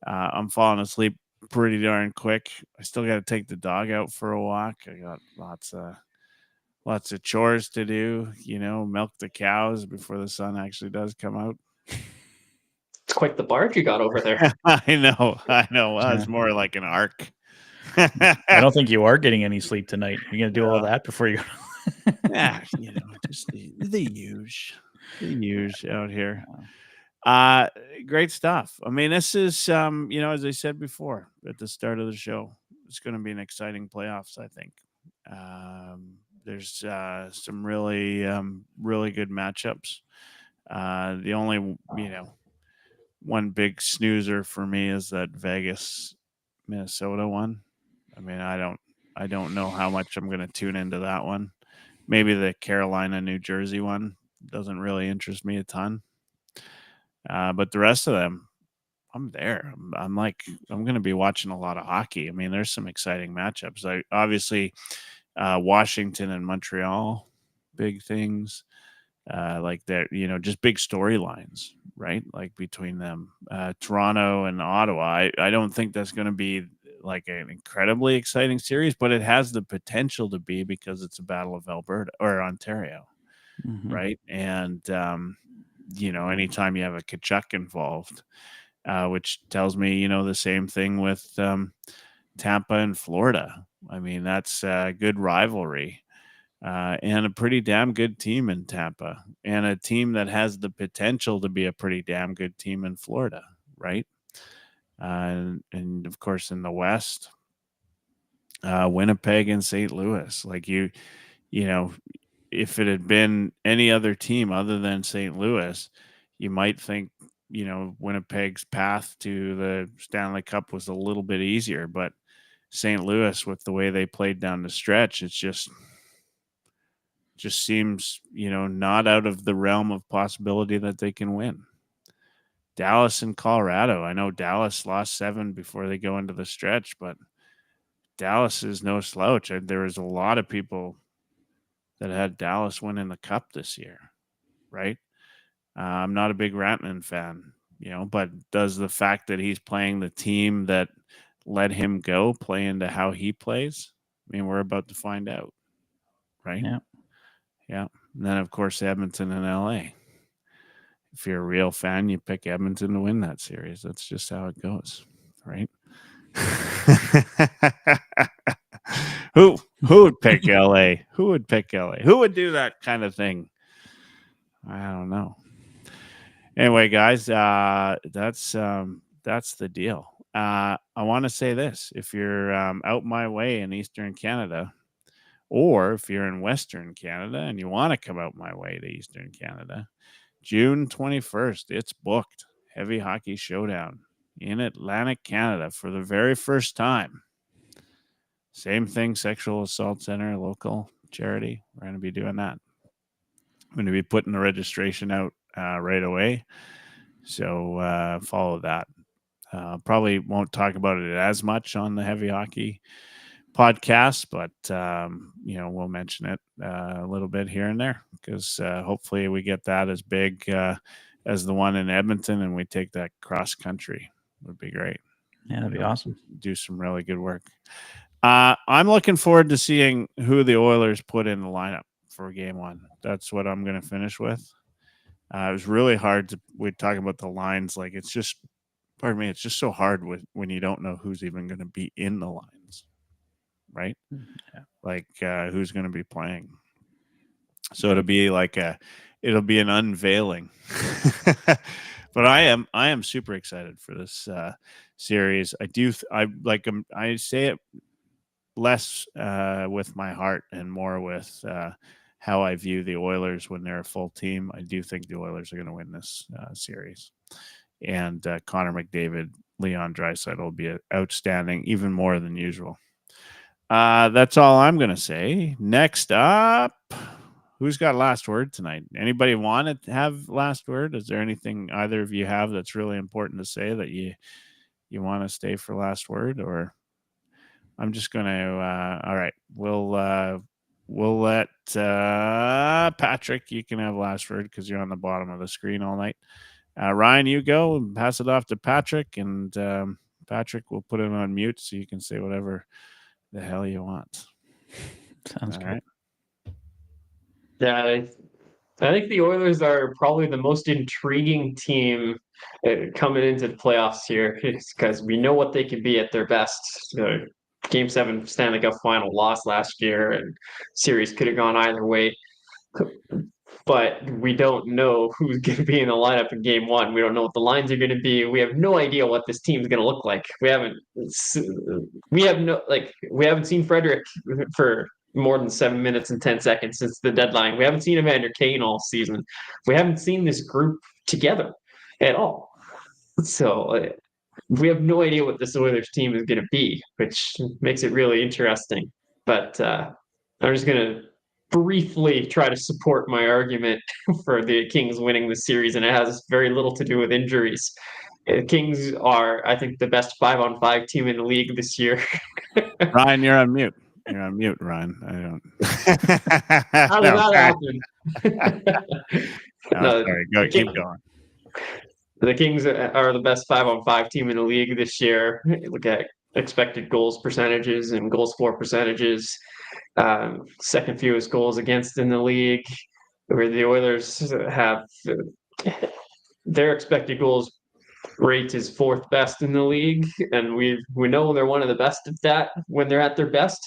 Speaker 2: I'm falling asleep pretty darn quick. I still got to take the dog out for a walk. I got lots of chores to do, milk the cows before the sun actually does come out.
Speaker 4: It's quite the barge you got over there.
Speaker 2: I know. Well, it's more like an arc.
Speaker 3: I don't think you are getting any sleep tonight. You're going to do all that before you go.
Speaker 2: Yeah, just the huge out here. Great stuff. I mean, this is, as I said before at the start of the show, it's going to be an exciting playoffs, I think. There's some really good matchups. The only, one big snoozer for me is that Vegas Minnesota one. I mean, I don't know how much I'm going to tune into that one. Maybe the Carolina New Jersey one doesn't really interest me a ton. But the rest of them, I'm there. I'm going to be watching a lot of hockey. I mean, there's some exciting matchups. Obviously, Washington and Montreal, big things. Like that, just big storylines, right? Like between them, Toronto and Ottawa. I don't think that's going to be like an incredibly exciting series, but it has the potential to be because it's a battle of Alberta or Ontario, right? And anytime you have a Kachuk involved, which tells me, the same thing with Tampa and Florida. I mean, that's a good rivalry. And a pretty damn good team in Tampa, and a team that has the potential to be a pretty damn good team in Florida, right? And of course, in the West, Winnipeg and St. Louis. Like if it had been any other team other than St. Louis, you might think, Winnipeg's path to the Stanley Cup was a little bit easier, but St. Louis, with the way they played down the stretch, it's just seems, not out of the realm of possibility that they can win. Dallas and Colorado. I know Dallas lost 7 before they go into the stretch, but Dallas is no slouch. There was a lot of people that had Dallas winning the cup this year, right? I'm not a big Ratman fan, but does the fact that he's playing the team that let him go play into how he plays? I mean, we're about to find out, right? Yeah. And then, of course, Edmonton and LA. If you're a real fan, you pick Edmonton to win that series. That's just how it goes, right? Who would pick LA? Who would pick LA? Who would do that kind of thing? I don't know. Anyway, guys, that's the deal. I want to say this. If you're out my way in Eastern Canada, or if you're in Western Canada and you want to come out my way to Eastern Canada, June 21st, it's booked. Heavy Hockey Showdown in Atlantic Canada for the very first time. Same thing, Sexual Assault Center, local charity. We're going to be doing that. I'm going to be putting the registration out right away. So follow that. Probably won't talk about it as much on the Heavy Hockey podcast, but we'll mention it a little bit here and there because hopefully we get that as big as the one in Edmonton, and we take that cross country. Would be great.
Speaker 3: Yeah, that'd be awesome.
Speaker 2: Do some really good work. I'm looking forward to seeing who the Oilers put in the lineup for game 1. That's what I'm going to finish with. It was really hard we're talking about the lines. Like it's just so hard when you don't know who's even going to be in the lines. Right? Yeah. Like who's going to be playing. So it'll be an unveiling. But I am super excited for this series. I say it less with my heart and more with how I view the Oilers when they're a full team. I do think the Oilers are going to win this series. And Connor McDavid, Leon Draisaitl will be outstanding, even more than usual. That's all I'm going to say. Next up, who's got last word tonight? Anybody want to have last word? Is there anything either of you have that's really important to say that you want to stay for last word? Or I'm just going to, all right, we'll let Patrick, you can have last word because you're on the bottom of the screen all night. Ryan, you go and pass it off to Patrick, and Patrick will put it on mute so you can say whatever the hell you want.
Speaker 3: Sounds good.
Speaker 2: Right.
Speaker 4: Yeah, I think the Oilers are probably the most intriguing team coming into the playoffs here because we know what they can be at their best. Game 7 Stanley Cup final loss last year, and series could have gone either way. But we don't know who's going to be in the lineup in game 1. We don't know what the lines are going to be. We have no idea what this team's going to look like. We haven't seen Frederick for more than 7 minutes and 10 seconds since the deadline. We haven't seen Evander Kane all season. We haven't seen this group together at all. So we have no idea what this Oilers team is going to be, which makes it really interesting. But I'm just going to briefly try to support my argument for the Kings winning the series, and it has very little to do with injuries. The Kings are, I think, the best 5-on-5 team in the league this year.
Speaker 2: Ryan, you're on mute. You're on mute, Ryan. I don't.
Speaker 4: How did that happen?
Speaker 2: No, sorry. Go, keep going.
Speaker 4: The Kings are the best 5-on-5 team in the league this year. Look at expected goals percentages and goals for percentages. Second fewest goals against in the league, where the Oilers have their expected goals rate is fourth best in the league, and we know they're one of the best at that when they're at their best.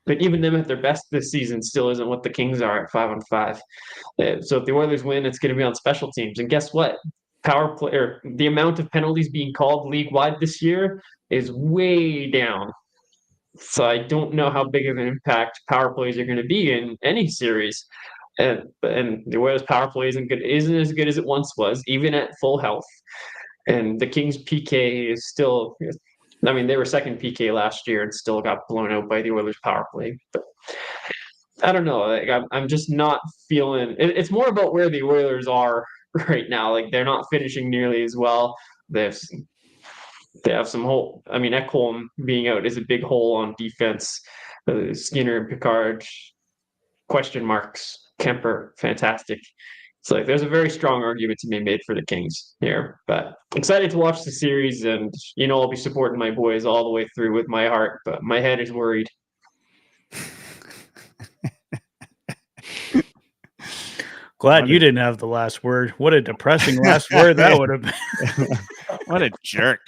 Speaker 4: But even them at their best this season still isn't what the Kings are at 5-on-5. So if the Oilers win, it's going to be on special teams. And guess what? Power play, or the amount of penalties being called league wide this year is way down. So I don't know how big of an impact power plays are going to be in any series. And the Oilers power play isn't as good as it once was, even at full health. And the Kings PK is still, I mean, they were second PK last year and still got blown out by the Oilers power play. But I don't know. Like, I'm just not feeling. It's more about where the Oilers are right now. Like, they're not finishing nearly as well. They have some hole. I mean, Ekholm being out is a big hole on defense. Skinner and Picard, question marks. Kemper, fantastic. So like, there's a very strong argument to be made for the Kings here. But excited to watch the series, and I'll be supporting my boys all the way through with my heart, but my head is worried.
Speaker 3: Glad you didn't have the last word. What a depressing last word that would have been.
Speaker 2: What a jerk.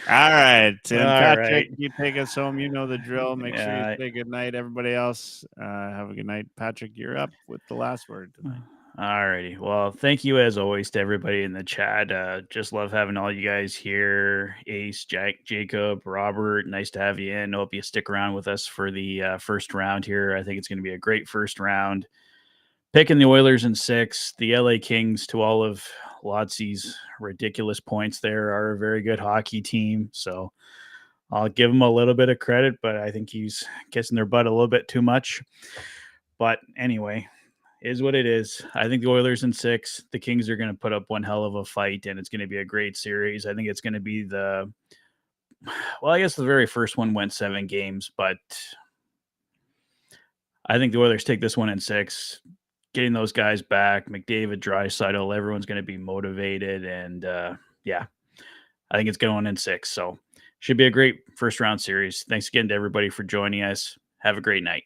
Speaker 2: All right, Tim. Patrick, you take us home. You know the drill. Make sure you say good night, everybody else. Have a good night. Patrick, you're up with the last word tonight.
Speaker 3: All righty. Well, thank you as always to everybody in the chat. Just love having all you guys here. Ace, Jack, Jacob, Robert, nice to have you in. Hope you stick around with us for the first round here. I think it's going to be a great first round. Picking the Oilers in 6. The LA Kings, to all of Lotzie's ridiculous points there, are a very good hockey team. So I'll give him a little bit of credit, but I think he's kissing their butt a little bit too much. But anyway, is what it is. I think the Oilers in 6. The Kings are going to put up one hell of a fight, and it's going to be a great series. I think it's going to be I guess the very first one went 7 games, but I think the Oilers take this one in 6. Getting those guys back, McDavid, Draisaitl, everyone's going to be motivated, and I think it's going in 6. So should be a great first round series. Thanks again to everybody for joining us. Have a great night.